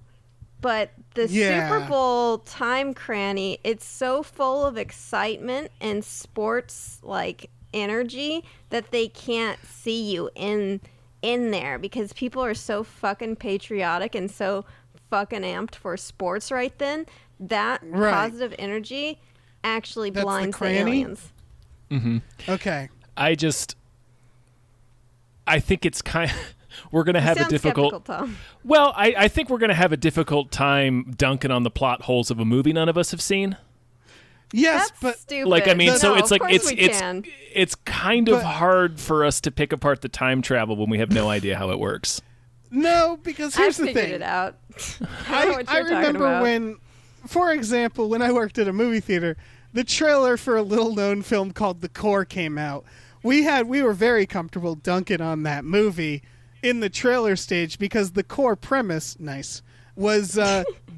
but the Yeah. Super Bowl time cranny, it's so full of excitement and sports like energy that they can't see you in there because people are so fucking patriotic and so fucking amped for sports right then. That Right. positive energy actually That's the blinds the cranny? aliens. Okay. I think it's kind of, we're going to have a Sounds difficult. skeptical, Tom. Well, I think we're going to have a difficult time dunking on the plot holes of a movie none of us have seen. Yes, That's but stupid. Like, I mean, so No, it's of like course we can. it's kind of But- hard for us to pick apart the time travel when we have no idea how it works. no, because I here's the figured thing. it out. I don't know what I you're talking remember about. when, for example, when I worked at a movie theater, the trailer for a little-known film called The Core came out. We were very comfortable dunking on that movie in the trailer stage because the core premise, was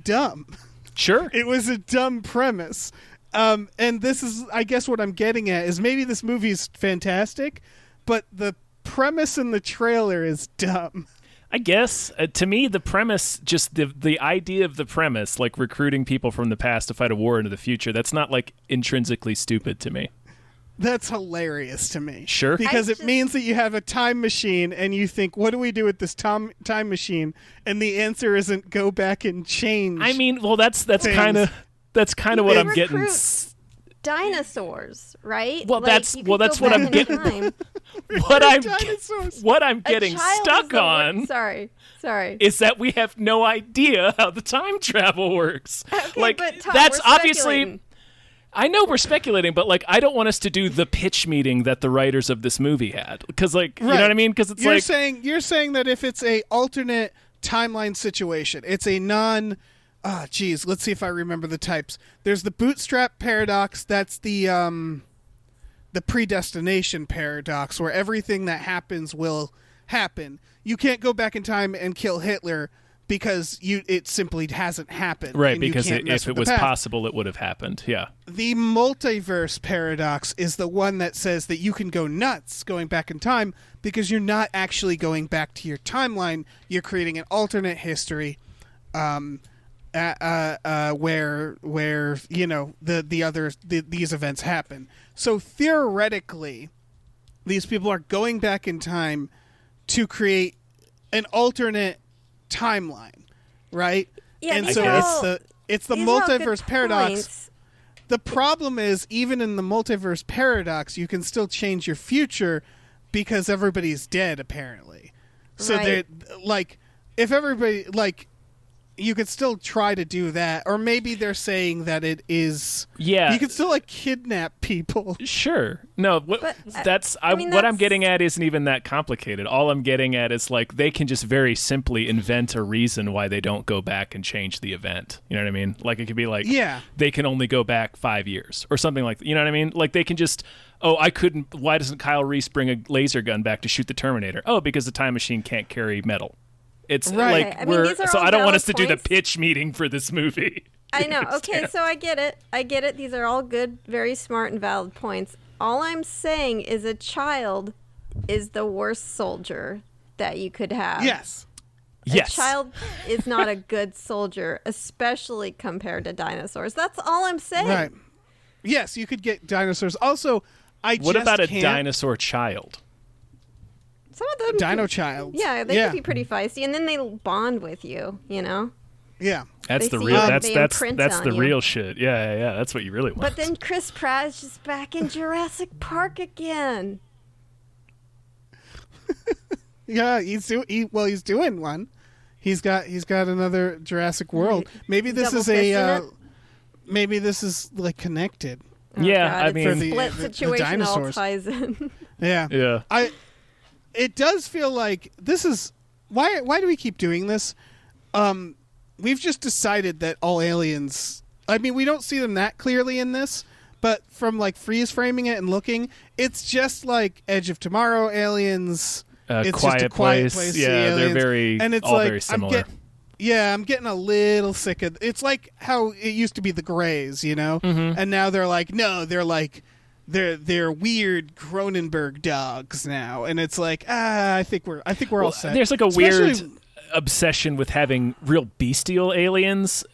dumb. Sure. It was a dumb premise. And this is, I guess, what I'm getting at is maybe this movie is fantastic, but the premise in the trailer is dumb. I guess to me the premise, just the idea of the premise, like recruiting people from the past to fight a war into the future, that's not like intrinsically stupid to me. That's hilarious to me. Sure. Because I it just- means that you have a time machine and you think, what do we do with this time machine? And the answer isn't go back and change. I mean, well, that's Things. kind of what They I'm getting. recruit dinosaurs, right? Well, Like, that's- you well, could that's go what I'm back in getting- time. Dinosaurs. What I'm A getting child is stuck the wor- on Sorry. is that we have no idea how the time travel works. Okay, like but Tom, that's we're obviously. speculating. I know we're speculating, but like I don't want us to do the pitch meeting that the writers of this movie had, because like you know what I mean? Because it's you're like saying that if it's a alternate timeline situation, it's a non. Geez, let's see if I remember the types. There's the bootstrap paradox. That's the predestination paradox, where everything that happens will happen. You can't go back in time and kill Hitler because it simply hasn't happened. right, and you because can't mess if it with the was past. possible, it would have happened. Yeah. The multiverse paradox is the one that says that you can go nuts going back in time because you're not actually going back to your timeline. You're creating an alternate history, where you know these events happen. So theoretically, these people are going back in time to create an alternate timeline, right? Yeah, and these so are all- it's the these are all good multiverse paradox. points. The problem is, even in the multiverse paradox, you can still change your future because everybody's dead, apparently. So Right. they're like, if everybody you could still try to do that, or maybe they're saying that it is. Yeah. You could still kidnap people. Sure. No, what But, what I'm getting at isn't even that complicated. All I'm getting at is like they can just very simply invent a reason why they don't go back and change the event. You know what I mean? Like it could be like Yeah. they can only go back 5 years or something like that. You know what I mean? Like they can just why doesn't Kyle Reese bring a laser gun back to shoot the Terminator? Oh, because the time machine can't carry metal. It's Right. like I mean, these are so all I don't want us valid to do the points. pitch meeting for this movie. I know. You Okay, understand? so I get it. These are all good, very smart and valid points. All I'm saying is a child is the worst soldier that you could have. Yes. Yes. A child is not a good soldier, especially compared to dinosaurs. That's all I'm saying. Right. Yes, you could get dinosaurs. Also, What about a can't- dinosaur child? Some of them Dino child? Yeah, they Yeah. can be pretty feisty, and then they bond with you, you know? Yeah. That's They the see real. you, That's they that's imprint that's on the you. real shit. Yeah. That's what you really want. But then Chris Pratt is just back in Jurassic Park again. Yeah, he's doing one. He's got another Jurassic World. Maybe this Double is a fisting maybe this is connected. Yeah, God, I it's mean- a For split the situation all dinosaurs. ties in. Yeah. yeah. It does feel like this is why do we keep doing this? We've just decided that all aliens, I mean, we don't see them that clearly in this, but from freeze framing it and looking, it's just like Edge of Tomorrow aliens. It's Quiet just a quiet Place. place. Yeah, they're aliens. very and it's all like, very similar. I'm getting a little sick of. It's like how it used to be the Greys, you know, and now they're like, no, they're weird Cronenberg dogs now, and it's like, I think we're all set. There's like a Especially- weird. obsession with having real bestial aliens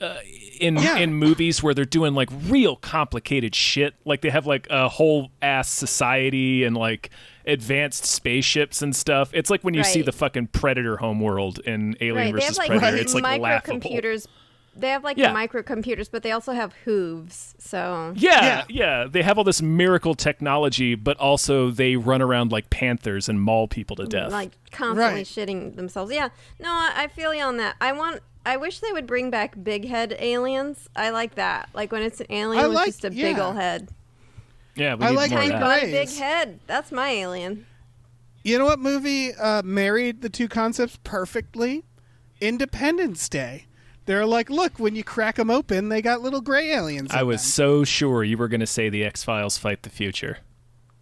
in movies where they're doing like real complicated shit. Like they have like a whole ass society and like advanced spaceships and stuff. It's like when you see the fucking Predator homeworld in Alien vs. Predator. It's like laughable. They have like the microcomputers, but they also have hooves. So yeah, they have all this miracle technology, but also they run around like panthers and maul people to death, like constantly shitting themselves. Yeah, no, I feel you on that. I wish they would bring back big head aliens. I like that. Like when it's an alien with just a big ol' head. Yeah, we need more of that. Got a big head. That's my alien. You know what movie married the two concepts perfectly? Independence Day. They're like, look, when you crack them open, they got little gray aliens. I was so sure you were going to say the X-Files Fight the Future.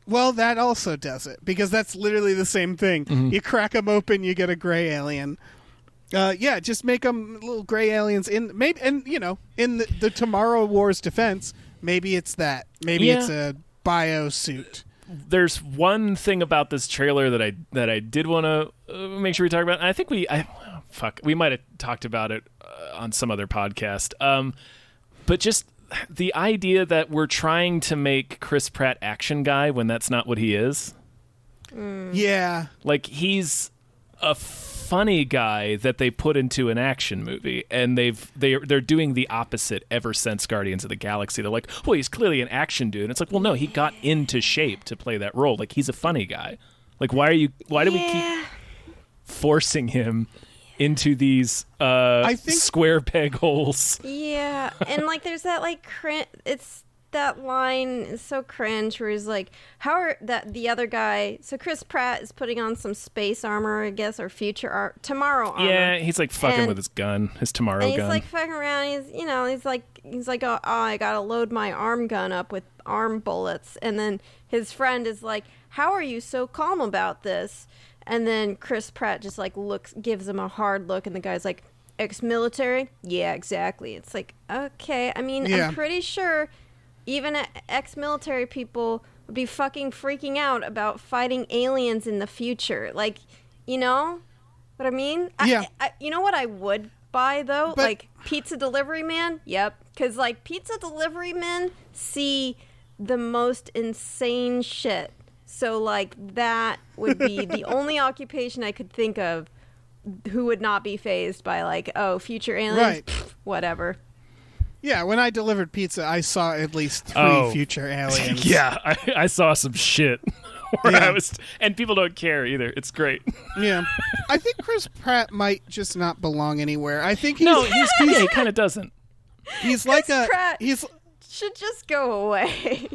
Well, that also does it, because that's literally the same thing. Mm-hmm. You crack them open, you get a gray alien. Just make them little gray aliens. In the Tomorrow War's defense, maybe it's that. Maybe it's a bio suit. There's one thing about this trailer that I did want to make sure we talk about. And I think we might have talked about it on some other podcast. But just the idea that we're trying to make Chris Pratt action guy when that's not what he is. Yeah. Like he's a funny guy that they put into an action movie, and they're doing the opposite ever since Guardians of the Galaxy. They're like, well, he's clearly an action dude. And it's like, well, no, he got into shape to play that role. Like he's a funny guy. Like why do we keep forcing him into these square peg holes? Yeah, and like there's that like it's that line is so cringe where he's like, how are that the other guy? So Chris Pratt is putting on some space armor, I guess, or future tomorrow armor. Yeah, he's like fucking with his gun, his tomorrow gun. He's like fucking around. He's like, oh, I gotta load my arm gun up with arm bullets, and then his friend is like, how are you so calm about this? And then Chris Pratt just like gives him a hard look, and the guy's like, ex-military? Yeah, exactly. It's like, okay. I mean, I'm pretty sure even ex-military people would be fucking freaking out about fighting aliens in the future. Like, you know what I mean? Yeah. You know what I would buy, though? Like, pizza delivery man? Yep. Because, like, pizza delivery men see the most insane shit. So, like, that would be the only occupation I could think of who would not be fazed by, like, oh, future aliens? Right. Pfft, whatever. Yeah, when I delivered pizza, I saw at least 3 future aliens. Yeah, I saw some shit. And people don't care either. It's great. Yeah. I think Chris Pratt might just not belong anywhere. I think he kind of doesn't. He's like Pratt should just go away.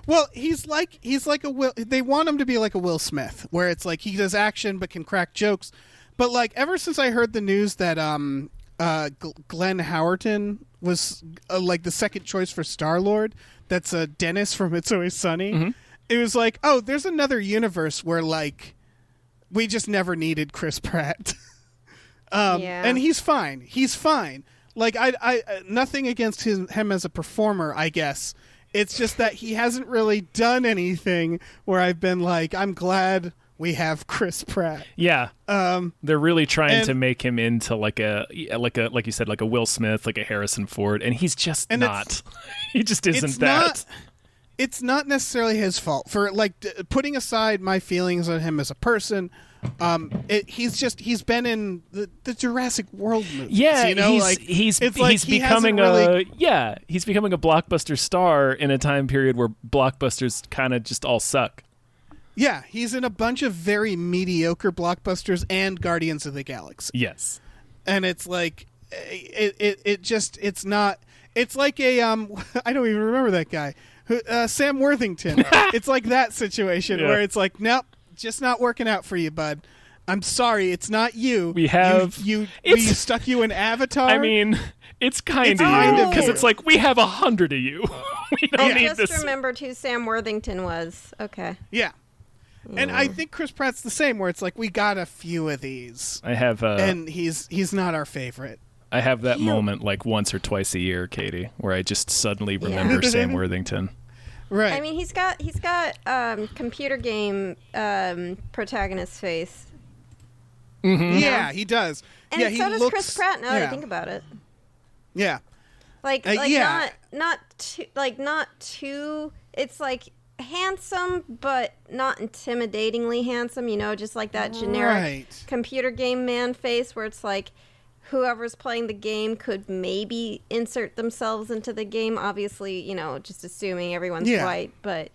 Well, he's like a Will. They want him to be like a Will Smith, where it's like he does action but can crack jokes. But like ever since I heard the news that Glenn Howerton was like the second choice for Star-Lord, that's Dennis from It's Always Sunny. Mm-hmm. It was like, oh, there's another universe where like we just never needed Chris Pratt. And he's fine. He's fine. Like I nothing against him as a performer, I guess. It's just that he hasn't really done anything where I've been like, I'm glad we have Chris Pratt. Yeah. They're really trying to make him into like you said, like a Will Smith, like a Harrison Ford, and he's just not. He just isn't that. It's not necessarily his fault for like putting aside my feelings on him as a person. He's been in the Jurassic World movies. Yeah, you know, he's becoming a blockbuster star in a time period where blockbusters kind of just all suck. Yeah, he's in a bunch of very mediocre blockbusters and Guardians of the Galaxy. Yes, and it's like it's not. It's like a I don't even remember that guy. Sam Worthington. It's like that situation where it's like, nope, just not working out for you, bud. I'm sorry, it's not you. We stuck you in Avatar. I mean, it's kind of because it's like we have 100 of you. We don't need this. I just remembered who Sam Worthington was. Okay. Yeah. And I think Chris Pratt's the same, where it's like we got a few of these. I have, and he's not our favorite. I have that moment like once or twice a year, Katie, where I just suddenly remember Sam Worthington. Right. I mean, he's got computer game protagonist face. Yeah, he does. And yeah, he so does looks, Chris Pratt. Now that I think about it, Yeah. like yeah. not too. It's like handsome, but not intimidatingly handsome. You know, just like that generic Right. computer game man face, where it's like whoever's playing the game could maybe insert themselves into the game. Obviously, you know, just assuming everyone's white, but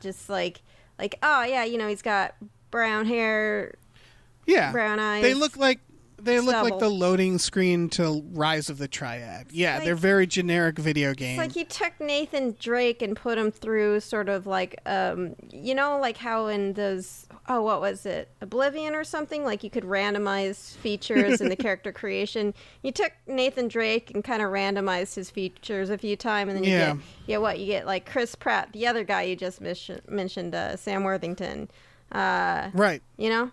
just like oh yeah, you know, he's got brown hair, brown eyes. They look like stubble. the loading screen to Rise of the Triad. Yeah, Like- they're very generic video games. It's like he took Nathan Drake and put him through sort of like, you know, like how in those, what was it, Oblivion or something? Like you could randomize features in the character creation. You took Nathan Drake and kind of randomized his features a few times, and then you get like Chris Pratt, the other guy you just mentioned, Sam Worthington. Right. You know?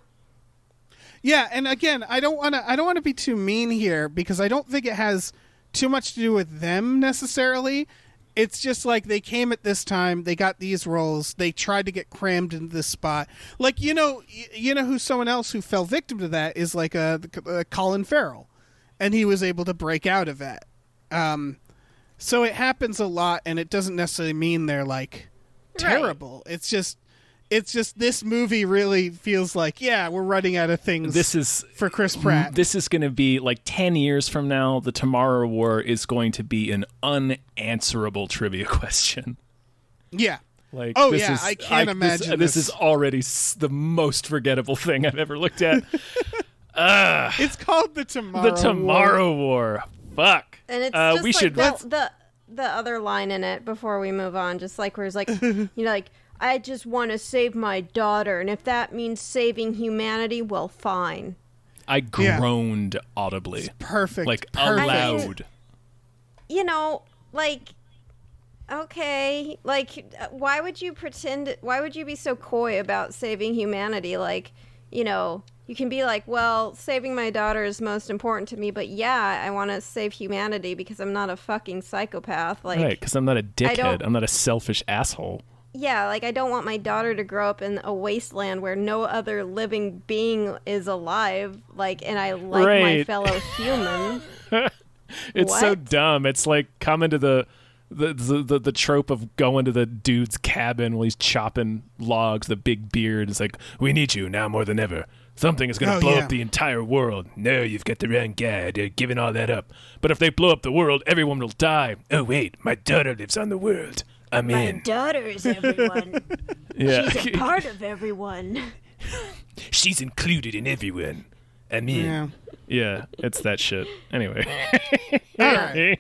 Yeah, and again, I don't want to be too mean here because I don't think it has too much to do with them necessarily. It's just like they came at this time, they got these roles, they tried to get crammed into this spot. Like you know who's someone else who fell victim to that is like Colin Farrell, and he was able to break out of that. So it happens a lot, and it doesn't necessarily mean they're like terrible. Right. It's just this movie really feels like, we're running out of things for Chris Pratt. This is going to be like 10 years from now, the Tomorrow War is going to be an unanswerable trivia question. Yeah. Like, I can't imagine this is already the most forgettable thing I've ever looked at. It's called the Tomorrow War. Fuck. And it's just we like should the other line in it before we move on, just like where it's like, you know, like, I just want to save my daughter, and if that means saving humanity, well, fine. I groaned audibly. It's perfect. Like, perfect. aloud. I mean, you know, like, okay, like, why would you be so coy about saving humanity? Like, you know, you can be like, well, saving my daughter is most important to me, but yeah, I want to save humanity because I'm not a fucking psychopath. Like, right, because I'm not a dickhead. I'm not a selfish asshole. Yeah, like I don't want my daughter to grow up in a wasteland where no other living being is alive. Like, and I like my fellow human. It's so dumb. It's like coming to the trope of going to the dude's cabin while he's chopping logs, the big beard. It's like, we need you now more than ever. Something is going to blow up the entire world. No, you've got the wrong guy. They're giving all that up. But if they blow up the world, everyone will die. Oh, wait, my daughter lives on the world. I'm in. My daughter's everyone. Yeah. She's a part of everyone. She's included in everyone. I'm in. Yeah, it's that shit. Anyway. All right.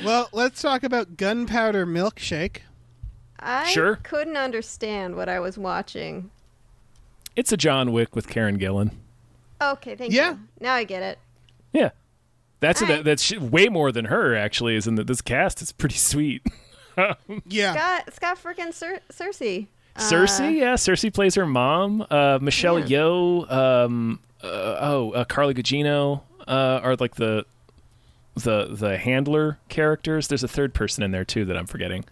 Well, let's talk about Gunpowder Milkshake. I couldn't understand what I was watching. It's a John Wick with Karen Gillan. Okay, thank you. Now I get it. Yeah. That's way more than her, actually, is in this cast is pretty sweet. Scott freaking Cersei. Cersei plays her mom. Michelle Yeoh, Carla Gugino are like the handler characters. There's a third person in there too that I'm forgetting,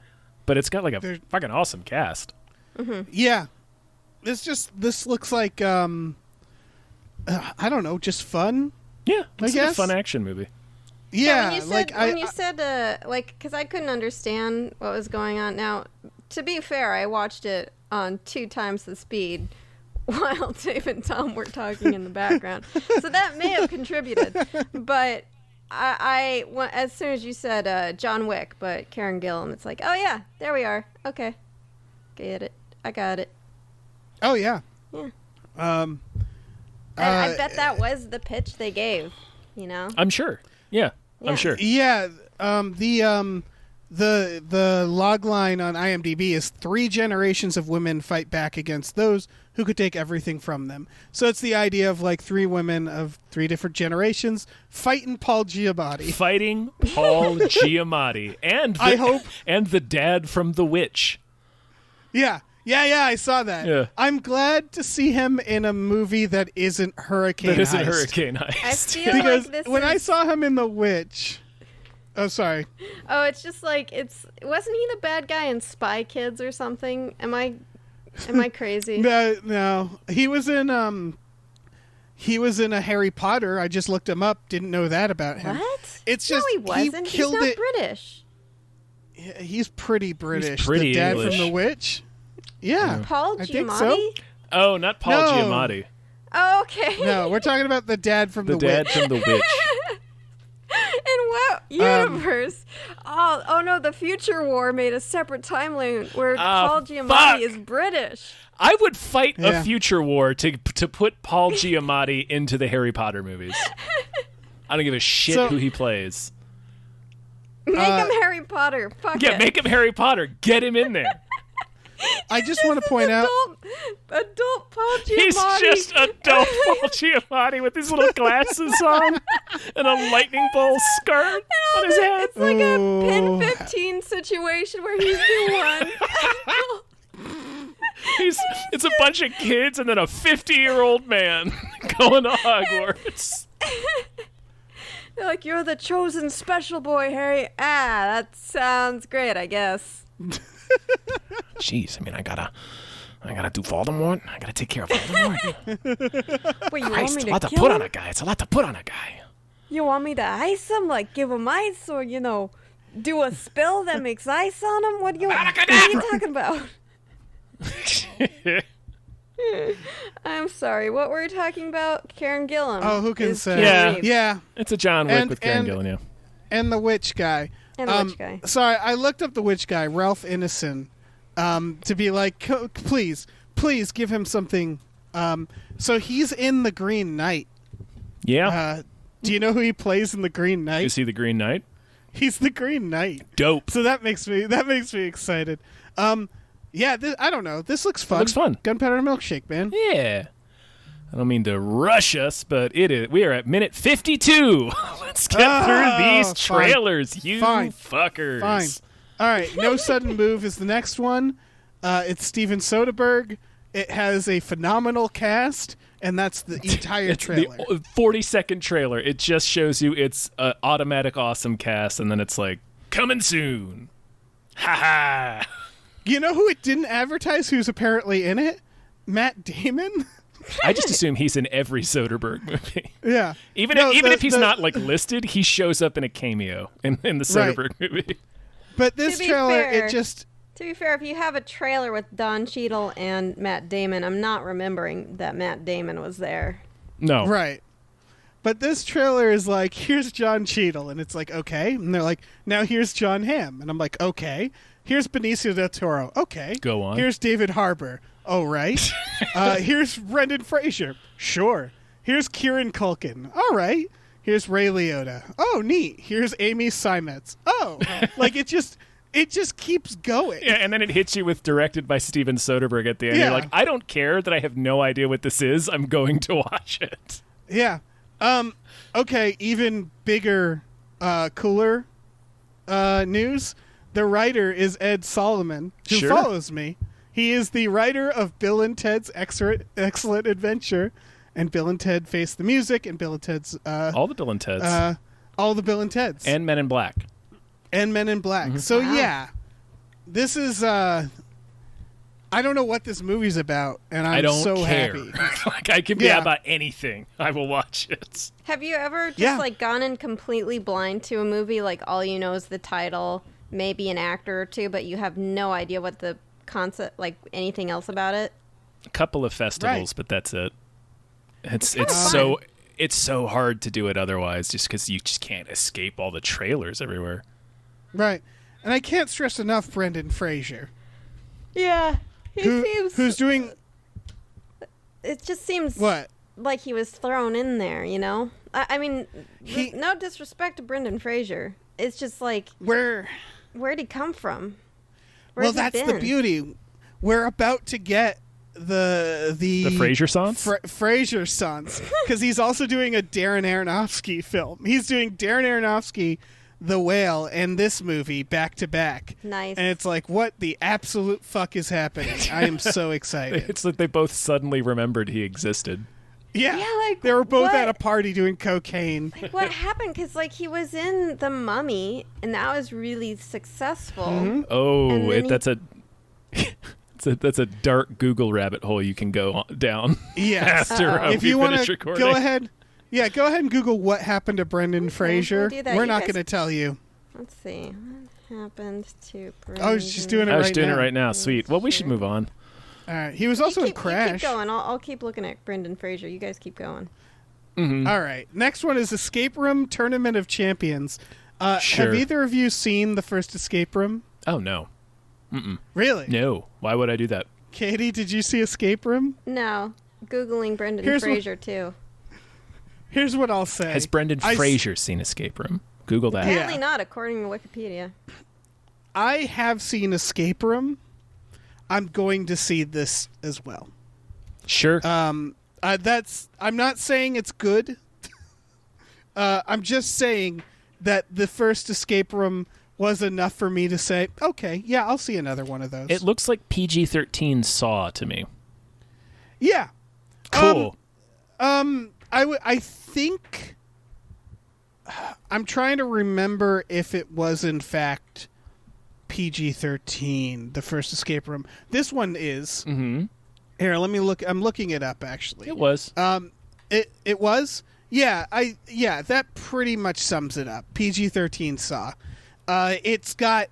but it's got like a fucking awesome cast. Mm-hmm. Yeah, this looks like I don't know, just fun. Yeah, it's I guess a fun action movie. Yeah, when you said because I couldn't understand what was going on. Now, to be fair, I watched it on 2 times the speed while Dave and Tom were talking in the background, so that may have contributed. But I as soon as you said John Wick, but Karen Gillan, it's like, oh yeah, there we are. Okay, get it. I got it. Oh yeah. Yeah. I bet that was the pitch they gave. You know. I'm sure. Yeah. I'm sure. Yeah. The log line on IMDb is 3 generations of women fight back against those who could take everything from them. So it's the Idea of like 3 women of 3 different generations fighting Paul Giamatti. Fighting Paul Giamatti and the dad from The Witch. Yeah, I saw that. Yeah. I'm glad to see him in a movie that isn't Hurricane Heist. Hurricane Heist. I feel because like when I saw him in The Witch... Oh, sorry. Oh, it's just like, wasn't he the bad guy in Spy Kids or something? Am I crazy? No. He was in He was in a Harry Potter. I just looked him up. Didn't know that about him. What? It's just no, he wasn't. He killed He's not it. British. Yeah, he's pretty British. He's pretty the dad English. from The Witch. Yeah, Paul I Giamatti? think so. Oh, not Paul No. Giamatti. Oh, okay. No, we're talking about the dad from The The dad Witch. from The Witch. In what universe? Oh no, the Future War made a separate timeline where Paul Giamatti fuck. is British. I would fight Yeah. a future war to put Paul Giamatti into the Harry Potter movies. I don't give a shit So- who he plays. Make him Harry Potter. Fuck Yeah, it. make him Harry Potter. Get him in there. I just want to point out. Adult Paul Giamatti. He's just adult Paul Giamatti with his little glasses on and a lightning bolt scarf on his head. It's like a Ooh. Pin 15 situation where he's the one. It's a bunch of kids and then a 50-year-old man going to Hogwarts. They're like, you're the chosen special boy, Harry. Ah, that sounds great, I guess. Jeez, I mean, I gotta do Voldemort. I gotta take care of Voldemort. Wait, you Christ, want me it's a to lot to kill put him? on a guy. It's a lot to put on a guy. You want me to ice him? Like, give him ice or, do a spell that makes ice on him? What are you talking about? I'm sorry. What were we talking about? Karen Gillan. Oh, who can is say? Keanu Yeah. Reeves. Yeah, It's a John Wick And- with Karen and- Gillan, yeah. and the Witch guy. And the Witch guy. Sorry, I looked up the Witch guy, Ralph Ineson, to be like, please give him something. So he's in The Green Knight. Yeah. Do you know who he plays in The Green Knight? You see the Green Knight? He's the Green Knight. Dope. So that makes me excited. Yeah, I don't know. This looks fun. looks fun. Gunpowder Milkshake, man. Yeah. I don't mean to rush us, but we are at minute 52. Let's get through these fine. trailers, you Fine. fuckers. Fine. All right. No Sudden Move is the next one. It's Steven Soderbergh. It has a phenomenal cast, and that's the entire It's trailer. the 40-second trailer. It just shows you it's an automatic awesome cast, and then it's like, coming soon. Ha ha. You know who it didn't advertise who's apparently in it? Matt Damon. I just assume he's in every Soderbergh movie. Yeah. Even No, if he's not like listed, he shows up in a cameo in the Right. Soderbergh movie. But this To be trailer, fair- it just... To be fair, if you have a trailer with Don Cheadle and Matt Damon, I'm not remembering that Matt Damon was there. No. Right. But this trailer is like, here's John Cheadle, and it's like, okay. And they're like, now here's John Hamm. And I'm like, okay. Here's Benicio del Toro. Okay. Go on. Here's David Harbour. Oh, right. Here's Brendan Fraser. Sure. Here's Kieran Culkin. All right. Here's Ray Liotta. Oh, neat. Here's Amy Seimetz. Oh. Like, it just keeps going. Yeah, and then it hits you with directed by Steven Soderbergh at the end. Yeah. You're like, I don't care that I have no idea what this is. I'm going to watch it. Yeah. Okay, even bigger, cooler news. The writer is Ed Solomon, who Sure. follows me. He is the writer of Bill and Ted's Excellent Adventure, and Bill and Ted Face the Music, and Bill and Ted's... All the Bill and Teds. all the Bill and Teds. And Men in Black. And Men in Black. So, yeah. This is... I don't know what this movie's about, and I'm I don't so care. happy. Like, I can be Yeah. about anything. I will watch it. Have you ever just Yeah. gone in completely blind to a movie? Like all you know is the title, maybe an actor or two, but you have no idea what the concept, like anything else about it. A couple of festivals, Right. but that's it. It's kinda so hard to do it otherwise, just because you just can't escape all the trailers everywhere. Right. And I can't stress enough Brendan Fraser. Yeah, he seems. Who's doing... It just seems What? like he was thrown in there. I mean, He- no disrespect to Brendan Fraser. It's just like, Where'd where'd he come from? well, Where's he that's the been? beauty. We're about to get the Fraser Sans? Fraser Sans, because he's also doing a Darren Aronofsky film. He's doing Darren Aronofsky, The Whale, and this movie back to back. Nice. And it's like, what the absolute fuck is happening? I am so excited. It's like they both suddenly remembered he existed. Yeah, Yeah, like, they were both what? at a party doing cocaine. What happened? Because he was in The Mummy, and that was really successful. Mm-hmm. Oh, And then that's a That's a dark Google rabbit hole you can go down. Yes. After If you want to recording. go ahead. Yeah, go ahead and Google what happened to Brendan Fraser. we'll do that. We're You not guys- going to tell you. Let's see. What happened to Brendan? Oh, she's doing it I was right doing now. it right now. Sweet. Well, we should move on. All right. He was also in You Crash. keep going. I'll keep looking at Brendan Fraser. You guys keep going. All right. Next one is Escape Room Tournament of Champions. Sure. Have either of you seen the first Escape Room? Oh, no. Really? No. Why would I do that? Katie, did you see Escape Room? No. Googling Brendan Here's what- Fraser, too. Here's what I'll say. Has Brendan I s- Fraser seen Escape Room? Google that. Yeah. Apparently not, according to Wikipedia. I have seen Escape Room. I'm going to see this as well. Sure. I'm not saying it's good. I'm just saying that the first Escape Room was enough for me to say, okay, yeah, I'll see another one of those. It looks like PG-13 Saw to me. Yeah. Cool. I think I'm trying to remember if it was in fact PG-13, the first Escape Room. This one is. Mm-hmm. Here, let me look. I'm looking it up actually. It was. It was. Yeah, that pretty much sums it up. PG-13 Saw. It's got.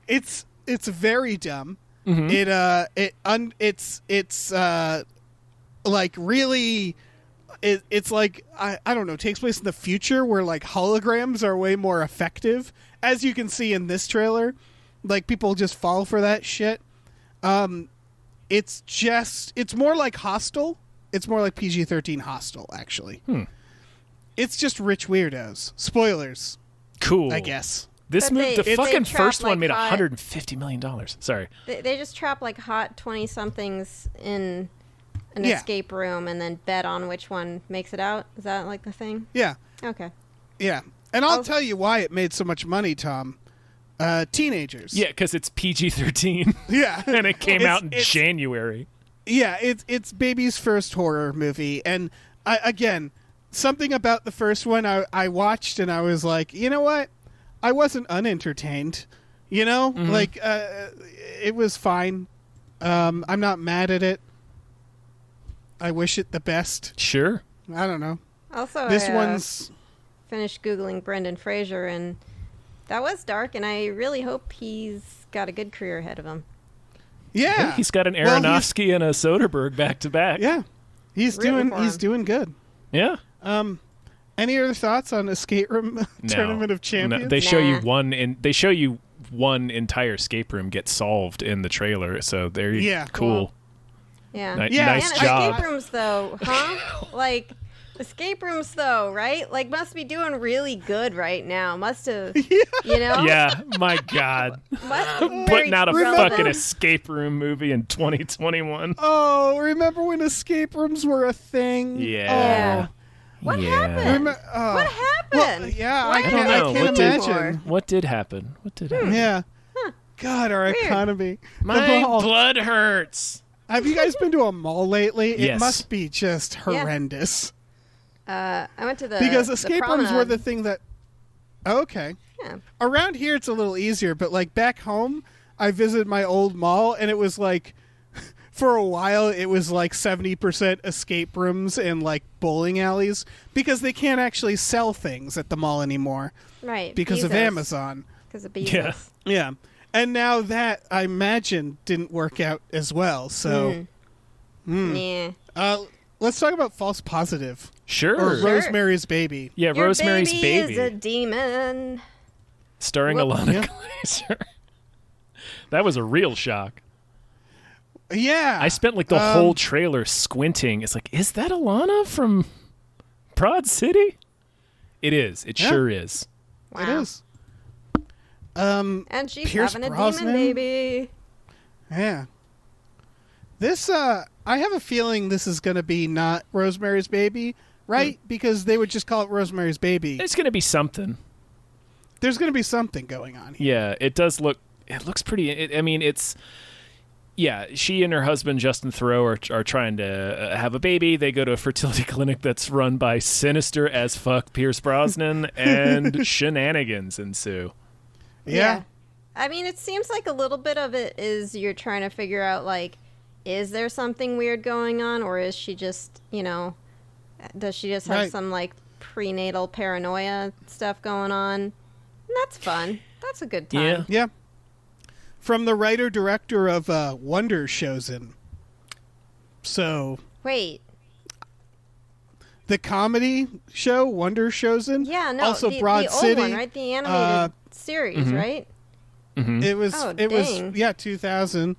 it's very dumb. Mm-hmm. It's like really. It's like I don't know. Takes place in the future where like holograms are way more effective, as you can see in this trailer. Like people just fall for that shit. It's more like Hostel. It's more like PG-13 Hostel, actually. It's just rich weirdos. Spoilers, Cool. I guess. This But movie, they- the they fucking trap, first one like, made hot- $150 million. Sorry. They just trap like hot 20-somethings in an Yeah. escape room and then bet on which one makes it out. Is that like the thing? Yeah, Okay. yeah. And I'll Oh. tell you why it made so much money, Tom. Teenagers. Yeah, because it's PG-13, Yeah. and it came out in It's- January. Yeah, it's baby's first horror movie, and again, something about the first one I watched and I was like, you know what? I wasn't unentertained. You know, like it was fine. I'm not mad at it. I wish it the best. Sure. I don't know. Also, This I one's finished Googling Brendan Fraser, and that was dark, and I really hope he's got a good career ahead of him. yeah. He's got an Well, Aronofsky and a Soderbergh back to back. yeah. He's Rooting for him. doing good. Yeah. Any other thoughts on Escape Room No. Tournament of Champions? No, they show you Nah. they show you one entire escape room get solved in the trailer. So there you Yeah. cool. Yeah. Yeah, Nice And job. escape rooms, though, huh? Like, escape rooms, though, right? Like, must be doing really good right now. Must have, you know? Yeah, my God. Must be very Putting out a relevant. fucking escape room movie in 2021. Oh, remember when escape rooms were a thing? Yeah. What Yeah. happened? What What happened? Well, yeah, Why I don't can't, know. I can't What did- imagine. What did happen? What did happen? Yeah. God, our Weird. economy. The My mall. blood hurts. Have you guys been to a mall lately? It Yes. must be just horrendous. I went to the Because the escape rooms were promenade. the thing that. Oh, okay. Yeah. Around here, it's a little easier, but like back home, I visited my old mall, and it was like, for a while, it was like 70% escape rooms and like bowling alleys because they can't actually sell things at the mall anymore Right. because of Bezos. Amazon. Because of Bezos. Yeah. Yeah. And now that, I imagine, didn't work out as well. So, Yeah. let's talk about False Positive Sure. or Sure. Rosemary's Baby. Yeah, Your Rosemary's baby Baby, is a demon. starring Whoop. Alana Yeah. Glazer. That was a real shock. Yeah. I spent like the whole trailer squinting. It's like, is that Alana from Broad City? It is. It Yeah. sure is. Wow. It is. And she's Pierce having a Brosnan? demon baby. Yeah. This, I have a feeling this is going to be not Rosemary's Baby, right? Because they would just call it Rosemary's Baby. It's going to be something. There's going to be something going on here. Yeah, it does look. It looks pretty. I mean, it's. Yeah, she and her husband Justin Theroux are trying to have a baby. They go to a fertility clinic that's run by sinister as fuck Pierce Brosnan, and shenanigans ensue. Yeah. I mean, it seems like a little bit of it is you're trying to figure out, like, is there something weird going on, or is she just, does she just have some, like, prenatal paranoia stuff going on? And that's fun. That's a good time. Yeah. From the writer-director of Wonder Chosen. So... Wait. The comedy show, Wonder Chosen? Yeah, no. Also the Broad old City. one, right? The animated series, right? Mm-hmm. It was, 2000.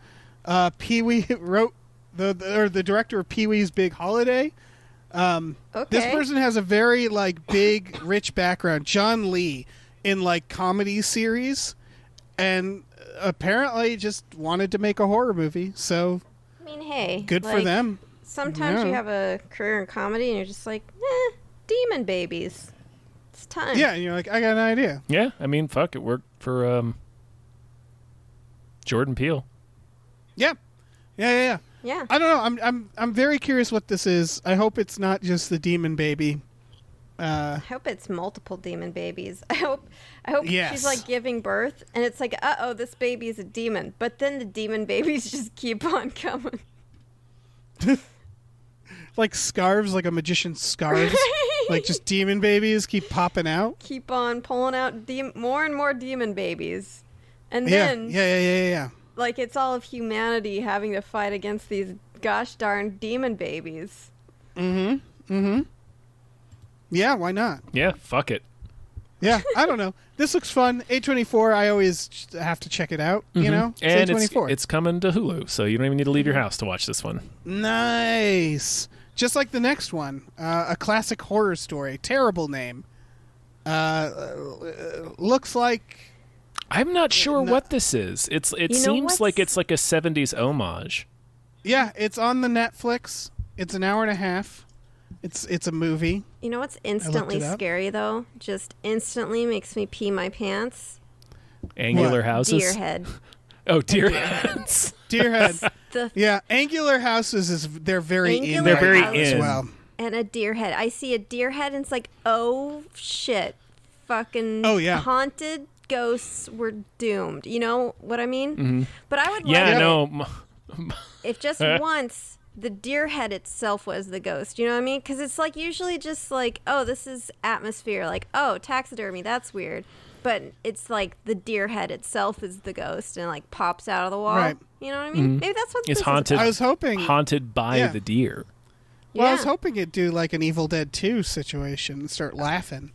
Pee-wee wrote, the director of Pee-wee's Big Holiday. This person has a very, like, big, rich background. John Lee in, like, comedy series. And apparently just wanted to make a horror movie. So, I mean, hey. good for them. Sometimes you have a career in comedy and you're just like, demon babies. It's time. Yeah, and you're like, I got an idea. Yeah, I mean, fuck, it worked for Jordan Peele. Yeah. Yeah. I don't know. I'm very curious what this is. I hope it's not just the demon baby. I hope it's multiple demon babies. I hope Yes. she's like giving birth and it's like, uh-oh, this baby is a demon. But then the demon babies just keep on coming. Like scarves, like a magician's scarves. Like just demon babies keep popping out. Keep on pulling out more and more demon babies. And then Yeah. like it's all of humanity having to fight against these gosh darn demon babies. Yeah, why not? Yeah, fuck it. Yeah, I don't know. This looks fun. A24, I always have to check it out, you know? And A24. it's coming to Hulu, so you don't even need to leave your house to watch this one. Nice. Just like the next one, a classic horror story. Terrible name. Looks like... I'm not sure what this is. It seems like it's like a 70s homage. Yeah, it's on the Netflix. It's an hour and a half. It's a movie. You know what's instantly scary, though? Just instantly makes me pee my pants? Angular houses? Deer head. Oh, deer heads. Deer head. Yeah, angular houses they're very in. They're very right as in. well. And a deer head. I see a deer head and it's like, oh shit. Fucking haunted ghosts were doomed. You know what I mean? Mm-hmm. But I would if just once the deer head itself was the ghost. You know what I mean? Because it's like usually just like, oh, this is atmosphere. Like, oh, taxidermy. That's weird. But it's like the deer head itself is the ghost and like pops out of the wall. Right. You know what I mean? Mm-hmm. Maybe that's what It's this haunted. is. I was hoping Haunted by the deer. Well, I was hoping it'd do like an Evil Dead 2 situation and start laughing,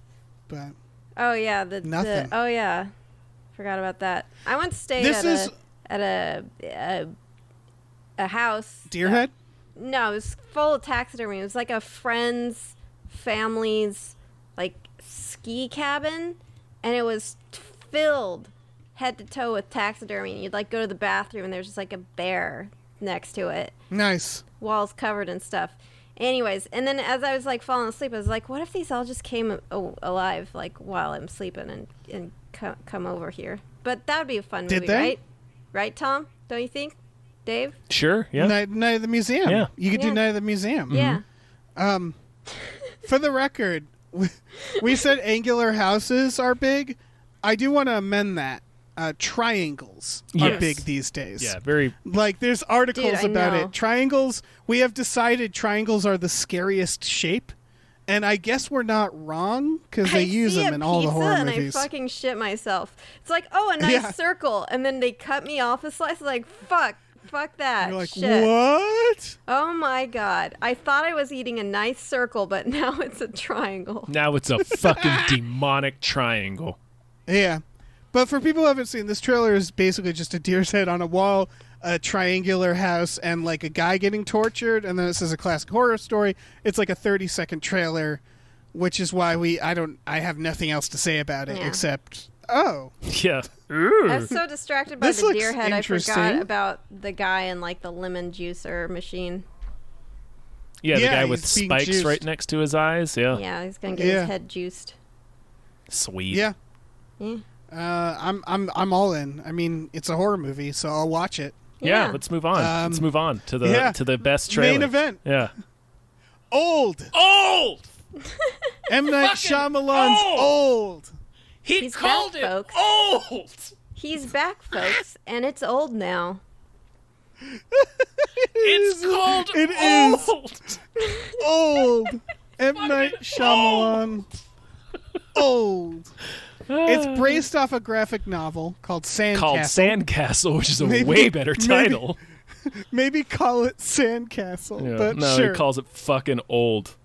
but oh yeah, nothing. Oh yeah, forgot about that. I once stayed at a house. Deerhead? No, it was full of taxidermy. It was like a friend's family's like ski cabin, and it was filled head to toe with taxidermy. And you'd like go to the bathroom, and there's just like a bear next to it. Nice. Walls covered and stuff. Anyways, and then as I was like falling asleep, I was like, what if these all just came alive like while I'm sleeping and come over here? But that would be a fun movie, right? Right, Tom? Don't you think? Dave? Sure, yeah. Night of the Museum. Yeah. You could do Night of the Museum. Yeah. For the record, we said angular houses are big. I do want to amend that. Triangles are big these days. Yeah, very. Like, there's articles about know. it. Triangles, we have decided triangles are the scariest shape. And I guess we're not wrong, because they use them in all the horror and movies. I fucking shit myself. It's like, oh, a nice circle. And then they cut me off a slice. Like, fuck that. You're like, shit. what? Oh my God. I thought I was eating a nice circle, but now it's a triangle. Now it's a fucking demonic triangle. Yeah. But for people who haven't seen, this trailer is basically just a deer's head on a wall, a triangular house, and like a guy getting tortured, and then it says a classic horror story. It's like a 30-second trailer, which is why I have nothing else to say about it except, Yeah. I was so distracted by This the looks deer head, I interesting. forgot about the guy in like the lemon juicer machine. Yeah, the guy with he's being spikes juiced. right next to his eyes. Yeah. Yeah, he's gonna get his head juiced. Sweet. Yeah. Yeah. I'm all in. I mean, it's a horror movie, so I'll watch it. Yeah, let's move on. Let's move on to the best trailer. Main event. Yeah. Old. M. Night Shyamalan's Old. He He's called back, it folks. old. He's back, folks, and it's old now. It's called It is old. M. Night Shyamalan. Old. It's based off a graphic novel called Sandcastle. Called Sandcastle, which is a Maybe- way better title. Maybe call it Sandcastle, Yeah. but No, sure. he calls it fucking old.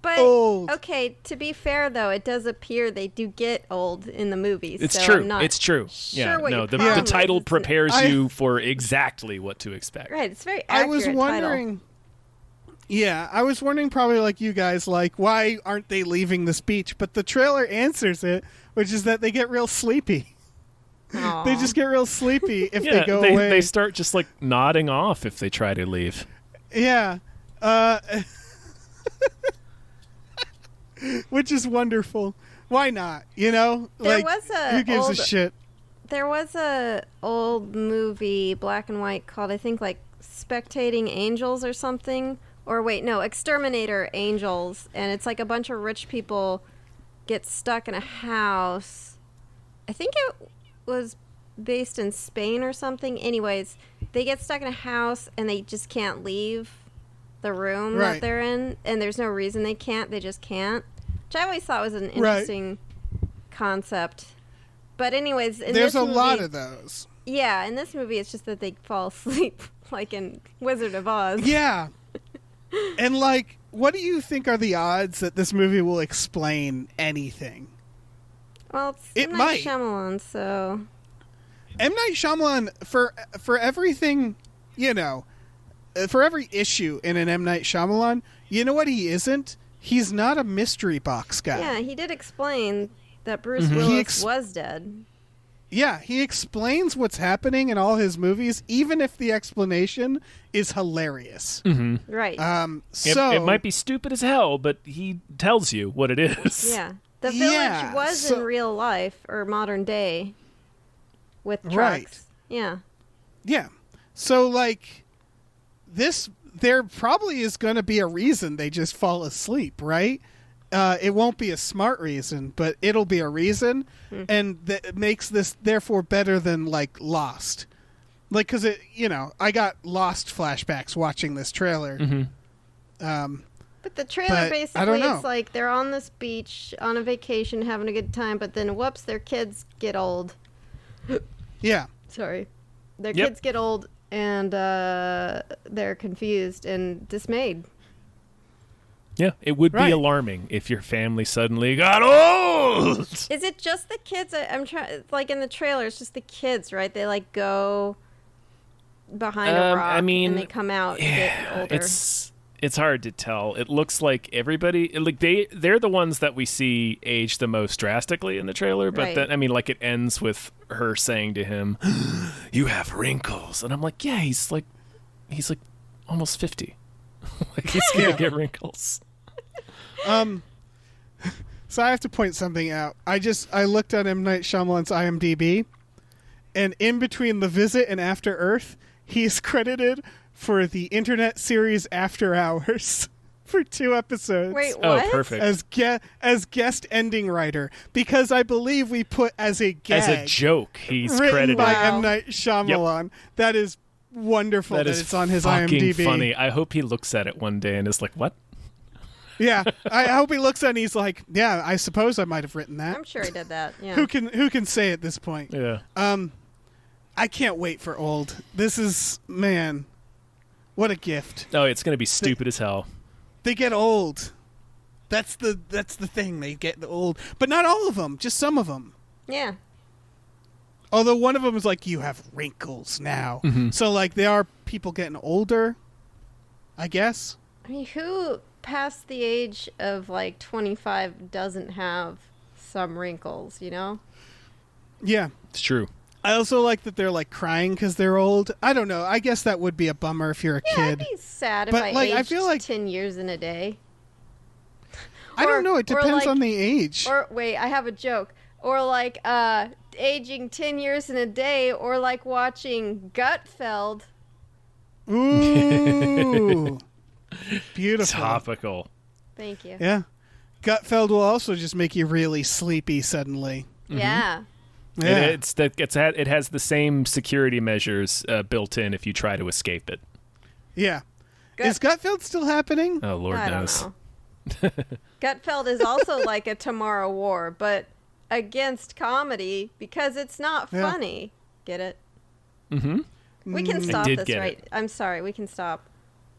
But, Old. okay, to be fair, though, it does appear they do get old in the movies. It's so true. I'm not It's true. sure Yeah, what no, your the problem title is. prepares I- you for exactly what to expect. Right, it's very I accurate was wondering. Yeah, I was wondering, probably like you guys, like, why aren't they leaving this beach? But the trailer answers it, which is that they get real sleepy. Title. They just get real sleepy if Yeah, they go away. they start just like nodding off if they try to leave. Yeah. Which is wonderful. Why not? You know? There Like, was a who gives old- a shit? There was a old movie, black and white, called I think like Spectating Angels or something. Or wait, no, Exterminator Angels, and it's like a bunch of rich people get stuck in a house. I think it was based in Spain or something. Anyways, they get stuck in a house and they just can't leave the room Right. that they're in, and there's no reason they can't. They just can't. Which I always thought was an interesting concept. But anyways, in There's this a lot movie- of those. Yeah, in this movie, it's just that they fall asleep, like in Wizard of Oz. Yeah. And, like, what do you think are the odds that this movie will explain anything? Well, it's It M. Night might. Shyamalan, so M. Night Shyamalan, for everything, you know, for every issue in an M. Night Shyamalan, you know what he isn't? He's not a mystery box guy. yeah, he did explain that Bruce He Willis was dead. Yeah, he explains what's happening in all his movies, even if the explanation is hilarious. Right. It might be stupid as hell, but he tells you what it is. yeah. The village Yeah, was so- in real life or modern day with trucks. Right. Yeah. Yeah. So, like, there probably is going to be a reason they just fall asleep, right? It won't be a smart reason, but it'll be a reason, and that makes this therefore better than, like, Lost. Like, because I got Lost flashbacks watching this trailer. But the trailer But I basically, don't know. it's like they're on this beach on a vacation having a good time, but then whoops, their kids get old. Yeah. Sorry. Their Yep. kids get old and they're confused and dismayed. Yeah, it would Right. be alarming if your family suddenly got old. Is it just the kids? I'm trying, like in the trailer, it's just the kids, right? They like go behind a rock I mean, and they come out and get older. It's hard to tell. It looks like everybody, like they're the ones that we see age the most drastically in the trailer. But Right. then, I mean, like it ends with her saying to him, "You have wrinkles," and I'm like, "Yeah, he's like almost 50. Like he's gonna get wrinkles." So I have to point something out. I looked at M. Night Shyamalan's IMDb, and in between The Visit and After Earth, he's credited for the internet series After Hours for 2 episodes. Wait, Oh, what? perfect. As guest ending writer, because I believe we put as a gag As a joke, he's written credited. by Wow. M. Night Shyamalan. That is wonderful that, That is it's on his fucking IMDb. funny. I hope he looks at it one day and is like, "What?" Yeah, I hope he looks at it and he's like, yeah, I suppose I might have written that. I'm sure he did that. Yeah. Who can say at this point? Yeah. I can't wait for Old. This is, man, what a gift. Oh, it's gonna be stupid as hell. They get old. That's the thing. They get old, but not all of them. Just some of them. Yeah. Although one of them is like, you have wrinkles now. So like, they are people getting older, I guess. I mean, who past the age of like 25 doesn't have some wrinkles, you know? Yeah. It's true. I also like that they're like crying because they're old. I don't know. I guess that would be a bummer if you're a Yeah, kid. I'd be sad if But, I like, aged I feel like- 10 years in a day. I don't know. It or, depends like- on the age. Or wait, I have a joke. Or like aging 10 years in a day, or like watching Gutfeld. Ooh. Beautiful. Topical. Thank you. Yeah. Gutfeld will also just make you really sleepy suddenly. Yeah. Yeah. It has the same security measures built in if you try to escape it. Yeah. Is Gutfeld still happening? Oh, Lord I knows. don't know. Gutfeld is also like a Tomorrow War, but against comedy because it's not Yeah. funny. Get it? Mm-hmm. We can I stop did this, get right? it. I'm sorry. We can stop.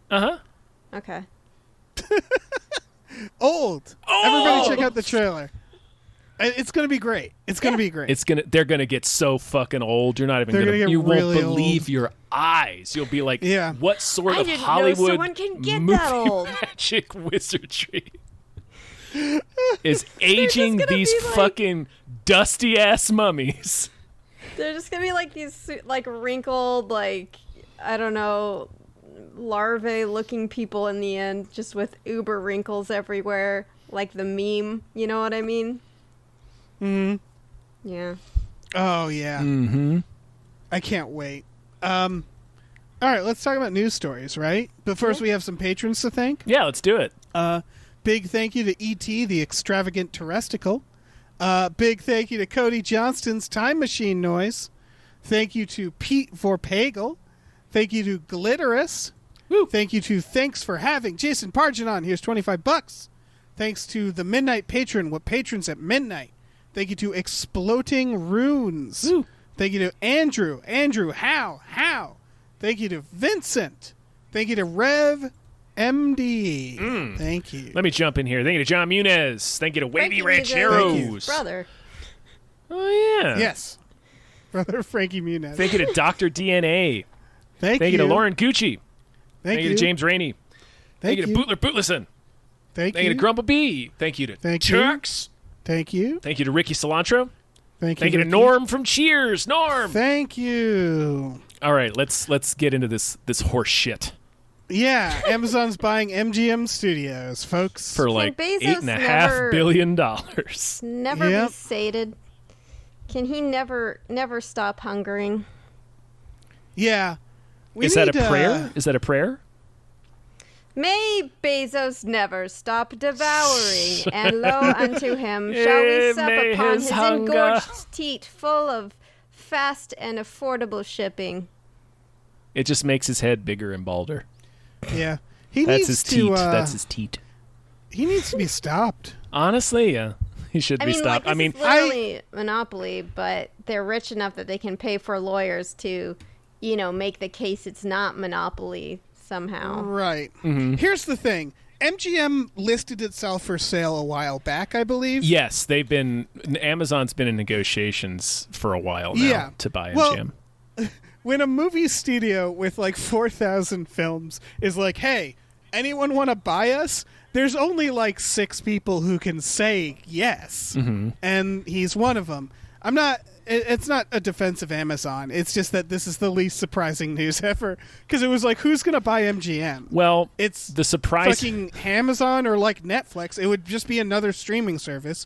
Uh-huh. Okay. Old. Everybody check out the trailer. It's going to be great. It's going to be great. They're gonna get so fucking old. You're not even They're gonna. gonna get You won't really believe old. your eyes. You'll be like, Yeah. what sort I of didn't know Hollywood someone can get movie that old. magic wizardry is aging gonna these be like- fucking dusty ass mummies? They're just gonna be like these like wrinkled, like I don't know, larvae-looking people in the end, just with uber wrinkles everywhere, like the meme. You know what I mean? Hmm. Yeah. Oh, yeah. Mm-hmm. I can't wait. All right, let's talk about news stories, right? But first, we have some patrons to thank. Yeah, let's do it. Big thank you to E.T., the extravagant terresticle. Big thank you to Cody Johnston's time machine noise. Thank you to Pete Vorpagel. Thank you to Glitterous. Woo. Thank you to Thanks for Having Jason Pargenon. Here's $25. Thanks to the Midnight Patron with patrons at midnight. Thank you to Exploding Runes. Woo. Thank you to Andrew. Andrew, how? Thank you to Vincent. Thank you to Rev MD. Thank you. Let me jump in here. Thank you to John Munez. Thank you to Wavy Frankie Muniz, Rancheros. brother. Oh, yeah. Yes. Brother Frankie Muniz. Thank you to Dr. DNA. Thank Thank you to Lauren Gucci. Thank you to James Rainey. Thank you to Bootler Bootlison. Thank Thank you to Grumble B. Thank you to Thank you. Chucks. Thank you. Thank you to Ricky Cilantro. Thank you. Thank you to Ricky. Norm from Cheers. Norm. Thank you. All right, let's get into this horse shit Yeah, Amazon's buying MGM Studios, folks. for like Bezos $8.5 billion. Never Yep. be sated. Can he never stop hungering? Yeah. We Is that a need, prayer? Is that a prayer? May Bezos never stop devouring, and lo unto him shall we sup May upon his his hunger- engorged teat full of fast and affordable shipping. It just makes his head bigger and balder. Yeah. He That's needs his to. teat. That's his teat. He needs to be stopped. Honestly, yeah, he should I be mean, stopped. like, I mean, this is literally Monopoly, but they're rich enough that they can pay for lawyers to, make the case it's not Monopoly somehow. Right. Mm-hmm. Here's the thing. MGM listed itself for sale a while back, I believe. yes, Amazon's been in negotiations for a while now Yeah. to buy Well, MGM. When a movie studio with like 4,000 films is like, hey, anyone want to buy us? There's only like 6 people who can say yes. Mm-hmm. And he's one of them. It's not a defense of Amazon. It's just that this is the least surprising news ever. Because it was like, who's going to buy MGM? Well, It's the surprise. fucking Amazon or like Netflix. It would just be another streaming service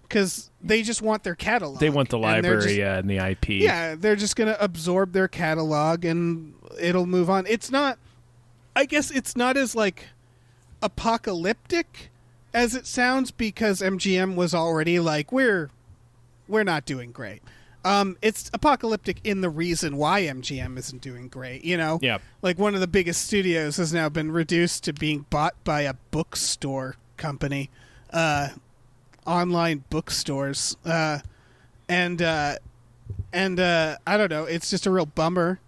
because they just want their catalog. They want the And they're library just- and the IP. Yeah, they're just going to absorb their catalog and it'll move on. It's not, I guess it's not as like apocalyptic as it sounds because MGM was already like, we're not doing great. It's apocalyptic in the reason why MGM isn't doing great, Yeah. Like one of the biggest studios has now been reduced to being bought by a bookstore company, online bookstores, and I don't know. It's just a real bummer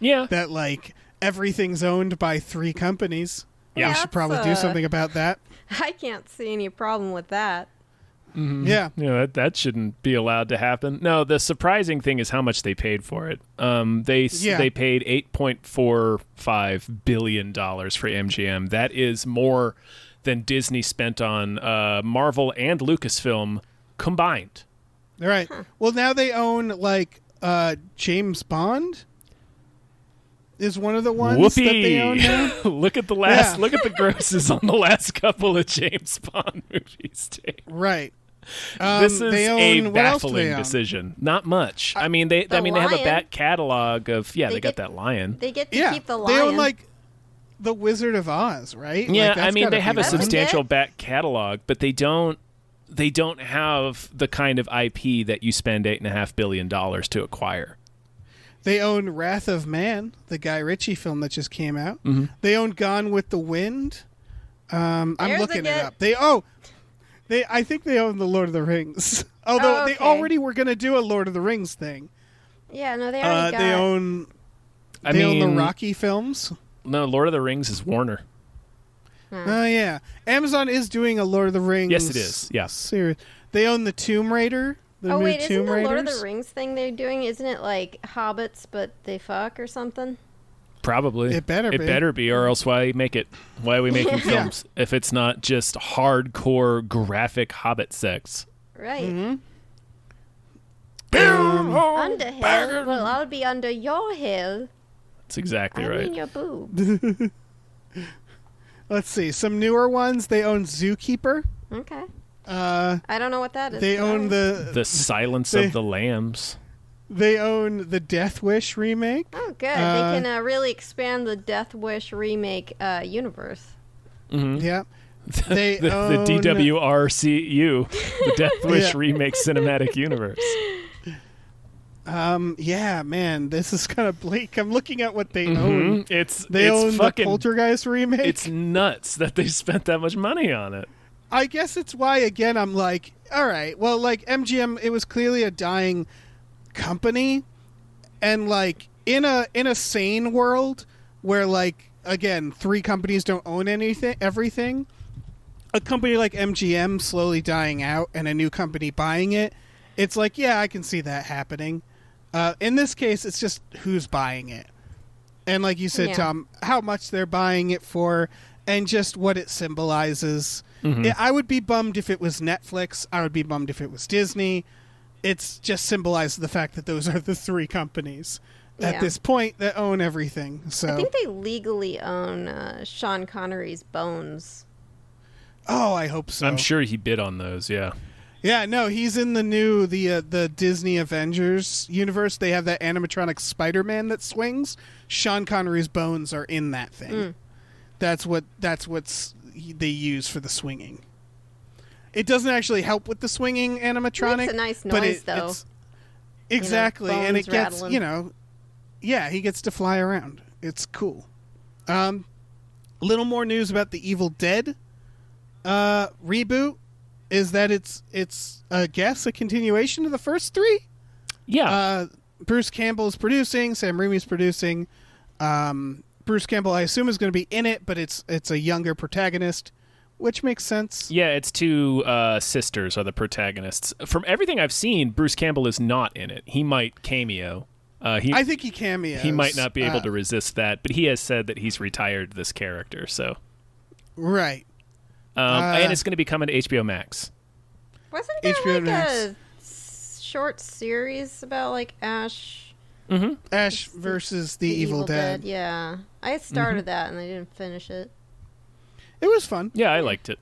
Yeah. that like everything's owned by 3 companies. Yeah. We should probably do something about that. I can't see any problem with that. Yeah. That shouldn't be allowed to happen. No, the surprising thing is how much they paid for it. They paid $8.45 billion for MGM. That is more than Disney spent on Marvel and Lucasfilm combined. All right. Well, now they own like James Bond is one of the ones that they own now. Look at the grosses on the last couple of James Bond movies, Dave. Right. This is they own, a what else do baffling they own? decision. Not much. I mean, they have a lion. back catalog of they got get- that lion. They get to Yeah. keep the They lion. own like the Wizard of Oz, right? Yeah, Like, that's I mean gotta they have be a one. substantial it. back catalog, but they don't. they don't have the kind of IP that you spend $8.5 billion to acquire. They own Wrath of Man, the Guy Ritchie film that just came out. Mm-hmm. They own Gone with the Wind. I'm There's looking a it good- up. I think they own the Lord of the Rings. Although they okay. already were going to do a Lord of the Rings thing. Yeah, no, they already got. They own the Rocky films. No, Lord of the Rings is Warner. Oh yeah, Amazon is doing a Lord of the Rings. Yes, it is. Yeah. Series. They own the Tomb Raider. The Oh new wait, isn't Tomb the Raiders. Lord of the Rings thing they're doing? Isn't it like hobbits, but they fuck or something? Probably. It better be. It better be, or else why make it? Why are we making films if it's not just hardcore graphic hobbit sex? Right. Mm-hmm. Under hill. Well, I'll be under your hill. That's exactly I right. mean your boobs. Let's see some newer ones. They own Zookeeper. Okay. I don't know what that is. They own The Silence of the Lambs. They own the Death Wish remake. Oh, good. They can really expand the Death Wish remake universe. Mm-hmm. Yeah. They the own DWRCU, the Death Wish remake cinematic universe. Yeah, man, this is kind of bleak. I'm looking at what they Mm-hmm. own. They own fucking, the Poltergeist remake. It's nuts that they spent that much money on it. I guess it's why, again, I'm like, all right, well, like MGM, it was clearly a dying company, and like in a sane world where, like, again, 3 companies don't own everything, a company like MGM slowly dying out and a new company buying it, it's like, yeah, I can see that happening. In this case, it's just who's buying it, and like you said, Tom, how much they're buying it for, and just what it symbolizes. Mm-hmm. I would be bummed if it was Netflix. I would be bummed if it was Disney. It's just symbolized the fact that those are the 3 companies at this point that own everything. So I think they legally own Sean Connery's bones. Oh, I hope so. I'm sure he bid on those, yeah. Yeah, no, he's in the Disney Avengers universe. They have that animatronic Spider-Man that swings. Sean Connery's bones are in that thing. That's what's they use for the swinging. It doesn't actually help with the swinging animatronic. Makes a nice but noise, though. It's, exactly, and it gets rattling. Yeah, he gets to fly around. It's cool. Little more news about the Evil Dead reboot is that it's I guess a continuation of the first 3. Yeah. Bruce Campbell is producing. Sam Raimi's producing. Bruce Campbell, I assume, is going to be in it, but it's a younger protagonist, which makes sense. Yeah, it's 2 sisters are the protagonists. From everything I've seen, Bruce Campbell is not in it. He might cameo. I think he cameos. He might not be able to resist that, but he has said that he's retired this character. So right. And it's going to be coming to HBO Max. Wasn't there HBO like a short series about like Ash versus the Evil Dead. Yeah, I started that and I didn't finish it. It was fun. Yeah, I liked it.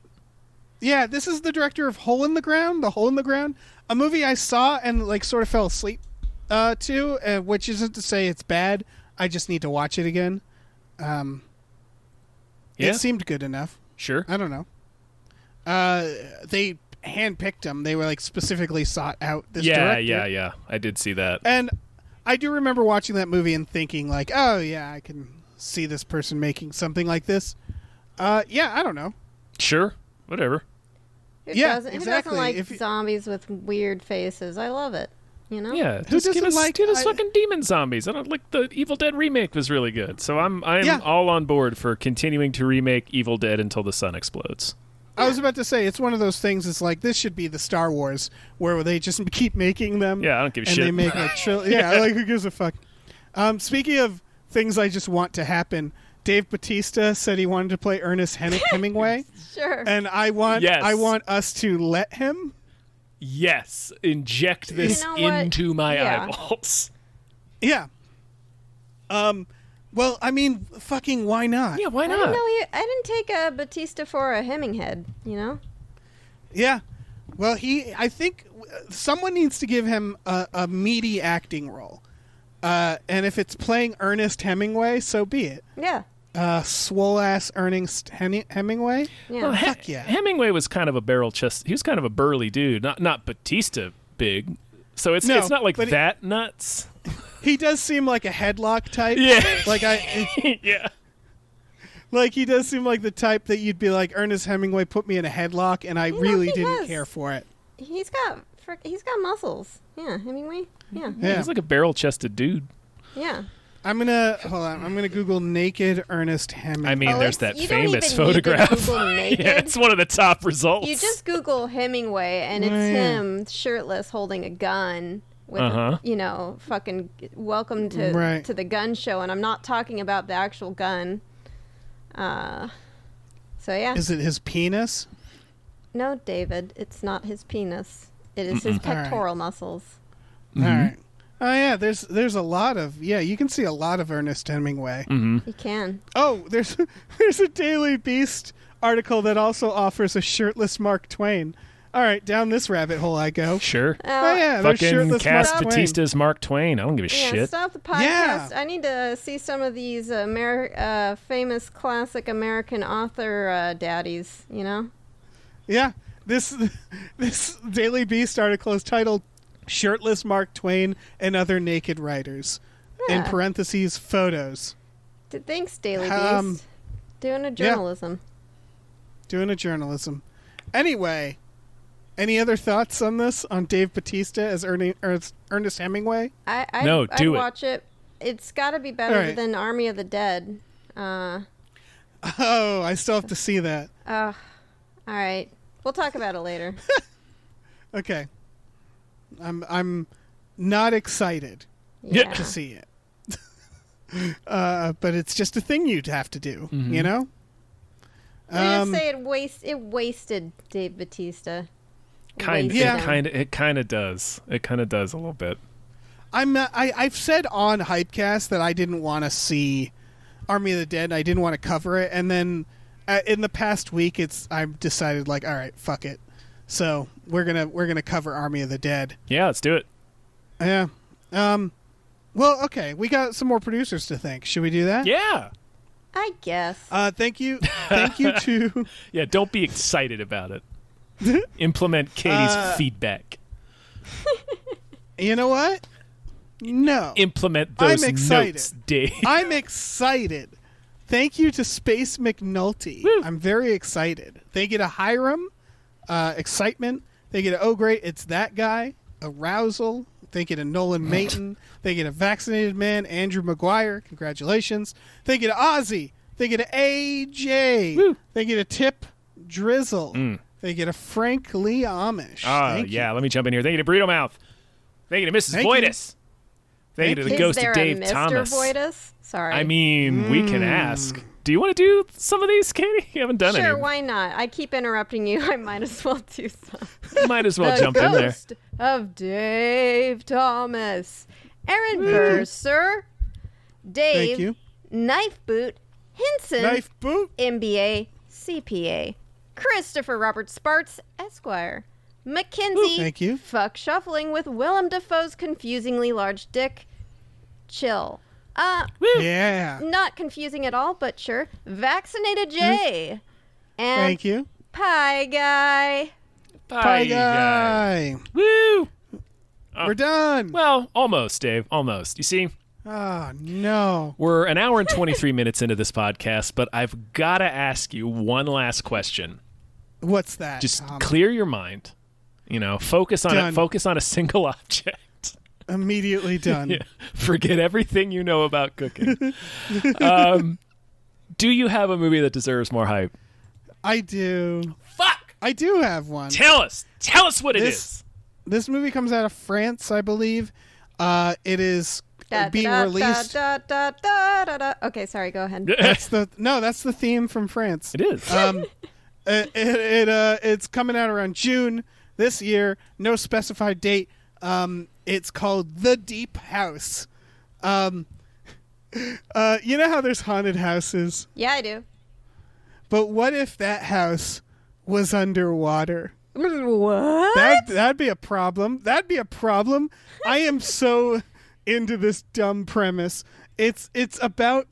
Yeah, this is the director of Hole in the Ground, a movie I saw and like sort of fell asleep to, which isn't to say it's bad. I just need to watch it again. It seemed good enough. Sure. I don't know. They handpicked him. They were like specifically sought out this director. Yeah. I did see that. And I do remember watching that movie and thinking like, oh yeah, I can see this person making something like this. Yeah, I don't know. Sure. Whatever. Who exactly. Who doesn't like zombies with weird faces? I love it. You know? Yeah. Who Just give doesn't us fucking demon zombies. I don't like the Evil Dead remake was really good. So I'm Yeah. all on board for continuing to remake Evil Dead until the sun explodes. I was about to say, it's one of those things. It's like this should be the Star Wars, where they just keep making them. Yeah, I don't give a and shit. They make a like who gives a fuck? Speaking of things I just want to happen, Dave Bautista said he wanted to play Ernest Hemingway. Sure. And I want us to let him. Yes, inject this into my eyeballs. Yeah. Well, I mean, fucking why not? Yeah, why I not? didn't know I didn't take a Batista for a Heminghead. You know. Yeah. Well, I think someone needs to give him a meaty acting role. And if it's playing Ernest Hemingway, so be it. Yeah. swole-ass Ernest Hemingway. Yeah. Well, Fuck yeah. Hemingway was kind of a barrel chest. He was kind of a burly dude, not Batista big. So it's not like but that nuts. He does seem like a headlock type. Yeah. Like Yeah. Like he does seem like the type that you'd be like, Ernest Hemingway put me in a headlock, and I really didn't care for it. He's got muscles. Yeah, Hemingway. Yeah. Yeah. He's like a barrel-chested dude. Yeah. I'm gonna Google naked Ernest Hemingway. I mean, Oh, there's it's- that you don't famous even need to photograph. Google naked. Yeah, it's one of the top results. You just Google Hemingway, and it's him shirtless holding a gun with, fucking welcome to the gun show. And I'm not talking about the actual gun. So, yeah. Is it his penis? No, David, it's not his penis. It is his pectoral muscles. All right. Oh yeah, there's a lot of you can see a lot of Ernest Hemingway. Mm-hmm. You can. Oh, there's a Daily Beast article that also offers a shirtless Mark Twain. All right, down this rabbit hole I go. Sure. Oh yeah, there's Fucking shirtless cast Mark Twain. Batista's Mark Twain. I don't give a shit. Stop the podcast. Yeah. I need to see some of these famous classic American author daddies, you know? Yeah, this Daily Beast article is titled "Shirtless Mark Twain and Other Naked Writers." In Yeah. parentheses, photos. Thanks, Daily Beast. Doing a journalism. Doing a journalism. Anyway, any other thoughts on this? On Dave Bautista as Ernest Hemingway? I'd watch it. It's got to be better All right. than Army of the Dead. Oh, I still have to see that. All right. We'll talk about it later. Okay. I'm not excited Yeah. to see it. But it's just a thing you'd have to do, you know? I'm gonna say it wasted Dave Bautista. It kind of does. It kind of does a little bit. I've said on Hypecast that I didn't want to see Army of the Dead. I didn't want to cover it, and then in the past week, I've decided like, all right, fuck it. So we're gonna cover Army of the Dead. Yeah, let's do it. Yeah. Well, okay. We got some more producers to thank. Should we do that? Yeah. I guess. Thank you to. Yeah, don't be excited about it. Implement Katie's feedback. You know what? No. Implement those I'm excited. notes, Dave. I'm excited. Thank you to Space McNulty. Woo. I'm very excited. They get a Hiram, excitement. They get a oh great, it's that guy, arousal. They get a Nolan Maton. They get a vaccinated man, Andrew Maguire. Congratulations. They get an Ozzy. They get an AJ. Woo. They get a Tip Drizzle. They get a Frank Lee Amish. Thank you. Let me jump in here. They get a Burrito Mouth. They get a Mrs. Thank Voidus. They get a Is ghost there of Dave a Mr. Thomas. Voidus? Sorry. I mean, we can ask. Do you want to do some of these, Katie? You haven't done any. Sure, why not? I keep interrupting you. I might as well do some. Might as well The jump in there. Ghost of Dave Thomas. Aaron Burser. Dave. Thank you. Knife Boot. Hinson. Knife boot. MBA. CPA. Christopher Robert Sparts, Esquire. Mackenzie. Thank you. Fuck shuffling with Willem Dafoe's confusingly large dick. Chill. Yeah. Not confusing at all, but sure. Vaccinated Jay. And Thank you. Pie Guy. Pie guy. Woo! We're done. Well, almost, Dave. Almost. You see, Oh, no. we're an hour and 23 minutes into this podcast, but I've got to ask you one last question. What's that? Just Tom? clear your mind. You know, focus on Done. it. Focus on a single object. Immediately done. Yeah. Forget everything you know about cooking. Do you have a movie that deserves more hype? I do. Fuck! I do have one. Tell us. Tell us what it is. This movie comes out of France, I believe. It is being released. Okay, sorry, go ahead. That's the theme from France. It is. It's coming out around June this year. No specified date. It's called The Deep House. You know how there's haunted houses? Yeah, I do. But what if that house was underwater? What? That'd be a problem. That'd be a problem. I am so into this dumb premise. It's about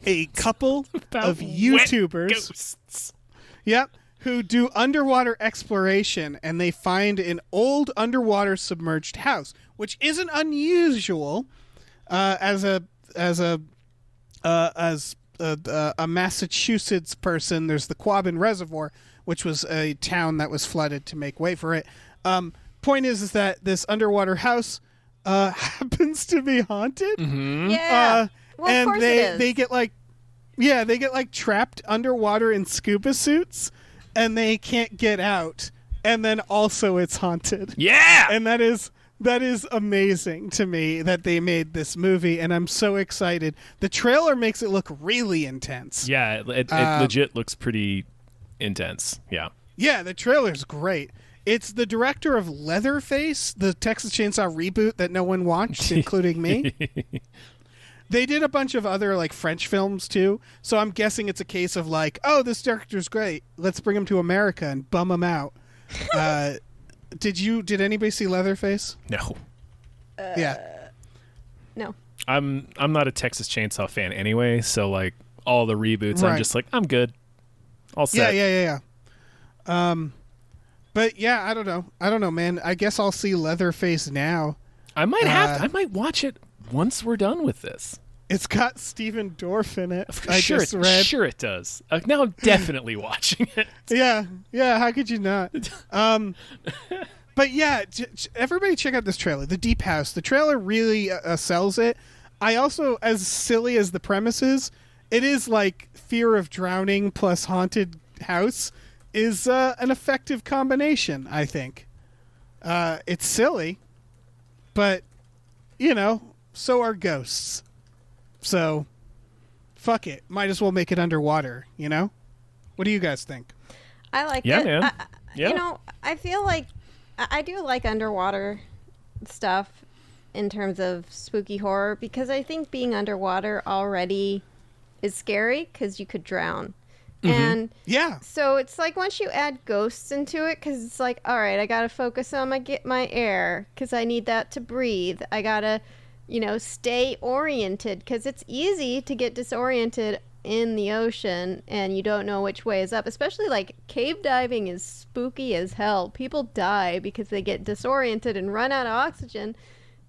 a couple About of wet YouTubers. ghosts. Yep. Who do underwater exploration, and they find an old underwater submerged house, which isn't unusual as a Massachusetts person. There's the Quabbin Reservoir, which was a town that was flooded to make way for it. Point is that this underwater house happens to be haunted. Mm-hmm. Yeah. Well, of and course they it is. they get like trapped underwater in scuba suits, and they can't get out. And then also it's haunted. Yeah. And that is amazing to me that they made this movie, and I'm so excited. The trailer makes it look really intense. Yeah, it legit looks pretty intense. Yeah. Yeah, the trailer's great. It's the director of Leatherface, the Texas Chainsaw reboot that no one watched, including me. They did a bunch of other like French films too, so I'm guessing it's a case of like, oh, this director's great. Let's bring him to America and bum him out. Did anybody see Leatherface? No. Yeah. No. I'm not a Texas Chainsaw fan anyway, so like all the reboots, Right. I'm just like, I'm good. All set. Yeah. But yeah, I don't know, man. I guess I'll see Leatherface now. I might watch it once we're done with this. It's got Stephen Dorff in it. I Sure, just read. sure it does. Now I'm definitely watching it. Yeah. How could you not? But yeah, everybody check out this trailer, The Deep House. The trailer really sells it. I also, as silly as the premise is, it is like fear of drowning plus haunted house is an effective combination, I think. It's silly, but, so are ghosts. So, fuck it. Might as well make it underwater, What do you guys think? I like Yeah, it. man. Yeah. I feel like I do like underwater stuff in terms of spooky horror, because I think being underwater already is scary because you could drown. And Yeah. so it's like once you add ghosts into it, because it's like, all right, I got to focus on my air because I need that to breathe. I got to, stay oriented, because it's easy to get disoriented in the ocean and you don't know which way is up. Especially like cave diving is spooky as hell. People die because they get disoriented and run out of oxygen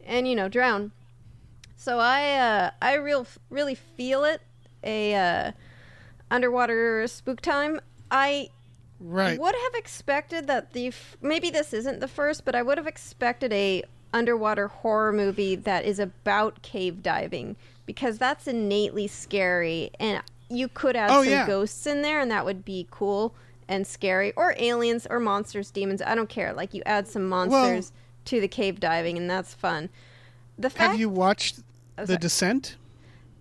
and, drown. So I really feel it. Underwater spook time. I Right. would have expected that maybe this isn't the first, but I would have expected a underwater horror movie that is about cave diving, because that's innately scary, and you could add some ghosts in there and that would be cool and scary, or aliens or monsters, demons, I don't care. Like, you add some monsters to the cave diving and that's fun. Have you watched The Descent?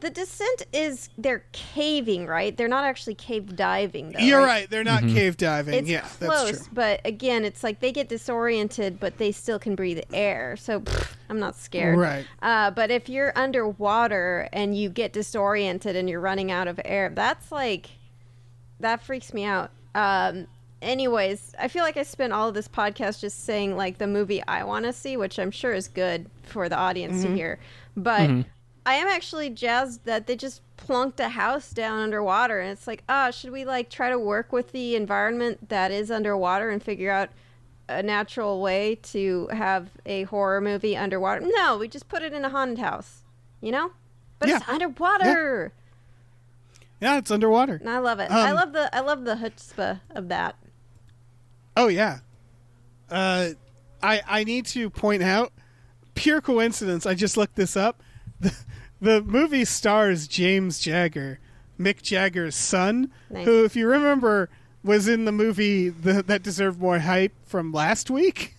The Descent is, they're caving, right? They're not actually cave diving, though. You're right. They're not cave diving. It's yeah, close, that's true. but again, it's like they get disoriented, but they still can breathe air. So I'm not scared. Right. But if you're underwater and you get disoriented and you're running out of air, that freaks me out. Anyways, I feel like I spent all of this podcast just saying like the movie I want to see, which I'm sure is good for the audience to hear. But I am actually jazzed that they just plunked a house down underwater, and it's like, should we like try to work with the environment that is underwater and figure out a natural way to have a horror movie underwater? No, we just put it in a haunted house, But it's underwater. Yeah, it's underwater. And I love it. I love the chutzpah of that. Oh yeah. I need to point out, pure coincidence, I just looked this up. The movie stars James Jagger, Mick Jagger's son, Nice. who, if you remember, was in the movie that deserved more hype from last week.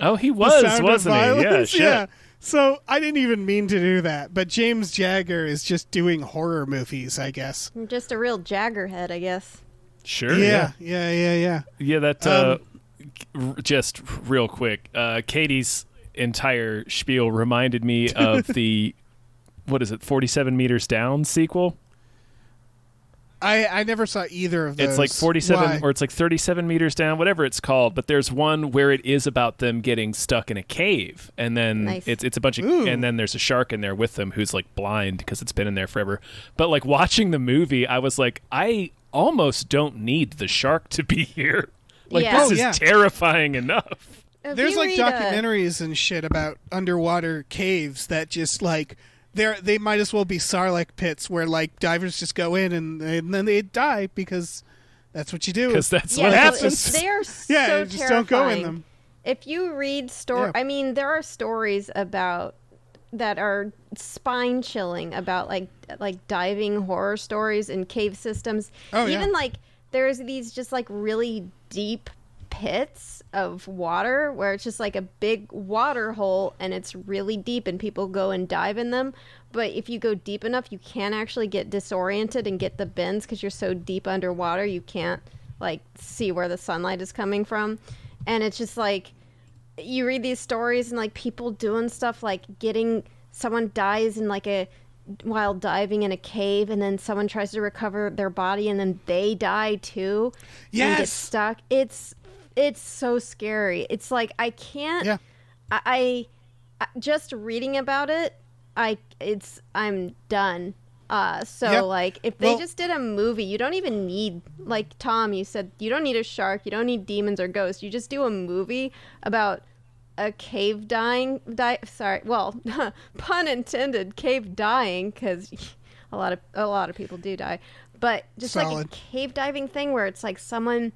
Oh, he The was, Sound of wasn't he? Yeah, Violence. shit. Yeah. So I didn't even mean to do that, but James Jagger is just doing horror movies, I guess. I'm just a real Jaggerhead, I guess. Sure. Yeah. Yeah, that just real quick. Katie's entire spiel reminded me of the 47 Meters Down sequel. I never saw either of those. It's like 47 Why? or it's like 37 meters down, whatever it's called. But there's one where it is about them getting stuck in a cave, and then Nice. it's a bunch of, Ooh. and then there's a shark in there with them who's like blind because it's been in there forever. But like watching the movie, I was like, I almost don't need the shark to be here. Like Yeah. this Oh, is yeah. terrifying enough. If There's you like read, documentaries and shit about underwater caves that just like they might as well be Sarlacc pits where like divers just go in and then they die because that's what you do. Because that's Yeah, what so happens. they are Yeah, so you just don't go in terrifying. them. If you read Yeah. I mean, there are stories about that are spine chilling about like diving horror stories in cave systems. Oh, yeah. Even like there's these just like really deep pits of water where it's just like a big water hole and it's really deep and people go and dive in them. But if you go deep enough, you can actually get disoriented and get the bends because you're so deep underwater you can't like see where the sunlight is coming from. And it's just like you read these stories and like people doing stuff like someone dies in like while diving in a cave, and then someone tries to recover their body and then they die too. And get Yes. stuck. It's so scary. It's like I can't. Yeah. I just reading about it. I'm done. So Yep. like if they Well- just did a movie, you don't even need, like Tom, you said you don't need a shark, you don't need demons or ghosts. You just do a movie about a cave sorry, well, pun intended, cave dying, because a lot of people do die. But just like Solid. a cave diving thing where it's like someone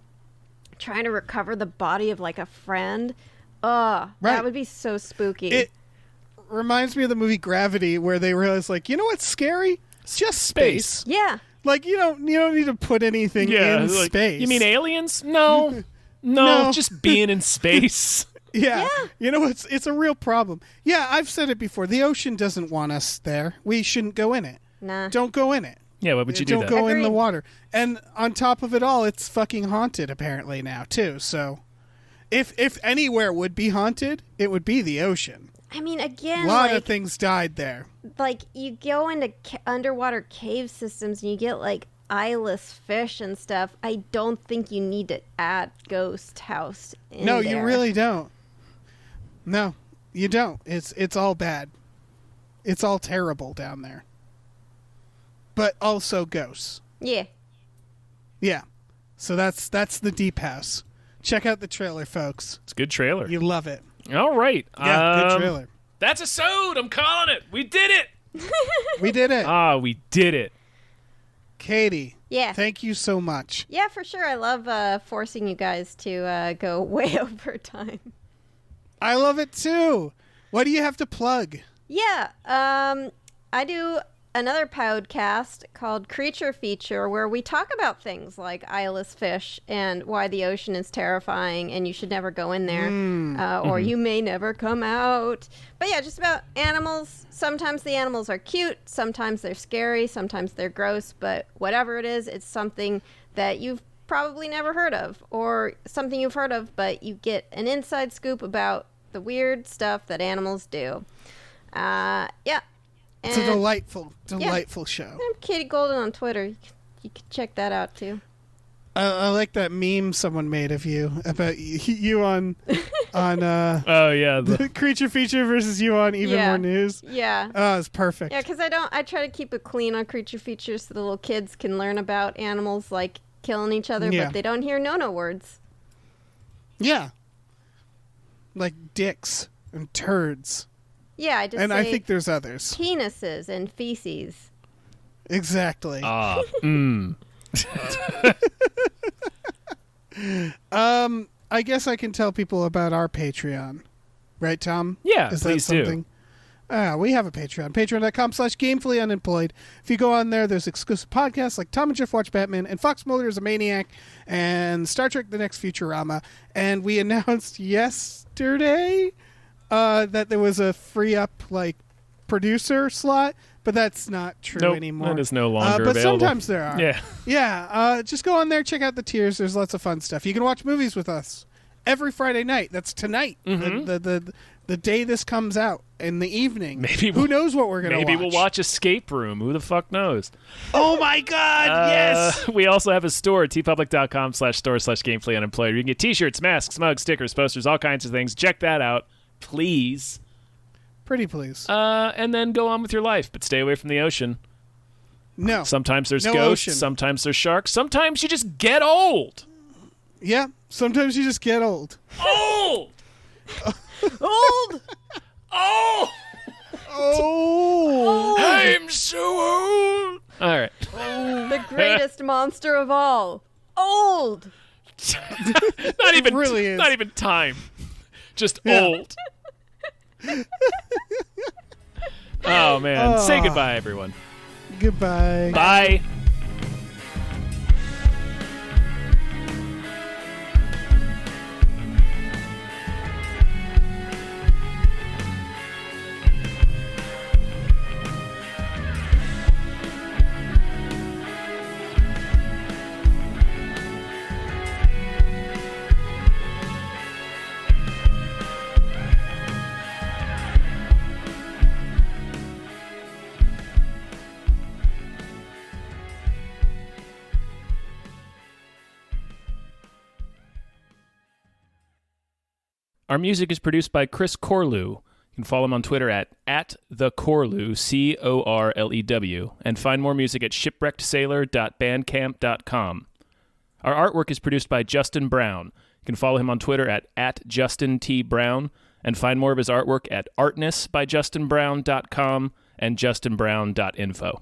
trying to recover the body of like a friend. Right. That would be so spooky. It reminds me of the movie Gravity where they realize like, you know what's scary? Just space. yeah. Like you don't need to put anything in like, space. You mean aliens? No. No. Just being in space. Yeah. You know, it's a real problem. Yeah, I've said it before. The ocean doesn't want us there. We shouldn't go in it. Nah. Don't go in it. Yeah, why would you do Don't that? go in the Agreed. water. And on top of it all, it's fucking haunted apparently now too. So if anywhere would be haunted, it would be the ocean. I mean, again, A lot like, of things died there. like you go into underwater cave systems and you get like eyeless fish and stuff. I don't think you need to add ghost house in No, there. you really don't. No, you don't. It's all bad. It's all terrible down there. But also ghosts. Yeah. Yeah. So that's the Deep House. Check out the trailer, folks. It's a good trailer. You love it. All right. Yeah, good trailer. That's a sode. I'm calling it. We did it. We did it. We did it. Katie. Yeah. Thank you so much. Yeah, for sure. I love forcing you guys to go way over time. I love it too. What do you have to plug? Yeah, I do another podcast called Creature Feature where we talk about things like eyeless fish and why the ocean is terrifying and you should never go in there or you may never come out. But yeah, just about animals. Sometimes the animals are cute, sometimes they're scary, sometimes they're gross, but whatever it is, it's something that you've probably never heard of or something you've heard of, but you get an inside scoop about the weird stuff that animals do. Yeah. It's a And delightful show. I'm Katie Goldin on Twitter. You can check that out too. I like that meme someone made of you about you on Oh yeah. the Creature Feature versus you on Even Yeah. More News. Yeah. Oh, it's perfect. Yeah, because I try to keep it clean on Creature Features so the little kids can learn about animals like killing each other, Yeah. but they don't hear no words. Yeah. Like dicks and turds. Yeah, I just And say I think there's others. penises and feces. Exactly. I guess I can tell people about our Patreon. Right, Tom? Yeah, Is please that do. something? We have a Patreon. Patreon.com/gamefullyunemployed. If you go on there, there's exclusive podcasts like Tom and Jeff Watch Batman and Fox Mulder is a Maniac and Star Trek The Next Futurama. And we announced yesterday that there was a free up producer slot, but that's not true Nope, anymore. that is no longer but available. sometimes there are. Yeah. Yeah, just go on there, check out the tiers. There's lots of fun stuff. You can watch movies with us every Friday night. That's tonight. The day this comes out in the evening. Who knows what we're going to watch? Maybe we'll watch Escape Room. Who the fuck knows? Oh my God, yes! We also have a store, tpublic.com/store/gamefullyunemployed. You can get t-shirts, masks, mugs, stickers, posters, all kinds of things. Check that out, please. Pretty please. And then go on with your life, but stay away from the ocean. No. Sometimes there's no ghosts, ocean. sometimes there's sharks, sometimes you just get old. Yeah, sometimes you just get old. Old! Old. Oh! Oh! I'm so old! All right. The greatest monster of all. Old. Not even really is. Not even time. Just Yeah. old. Oh man. Say goodbye, everyone. Goodbye. Bye. Our music is produced by Chris Corlew. You can follow him on Twitter at @thecorlew, CORLEW, and find more music at shipwreckedsailor.bandcamp.com. Our artwork is produced by Justin Brown. You can follow him on Twitter at @JustinTBrown, and find more of his artwork at artnessbyjustinbrown.com and justinbrown.info.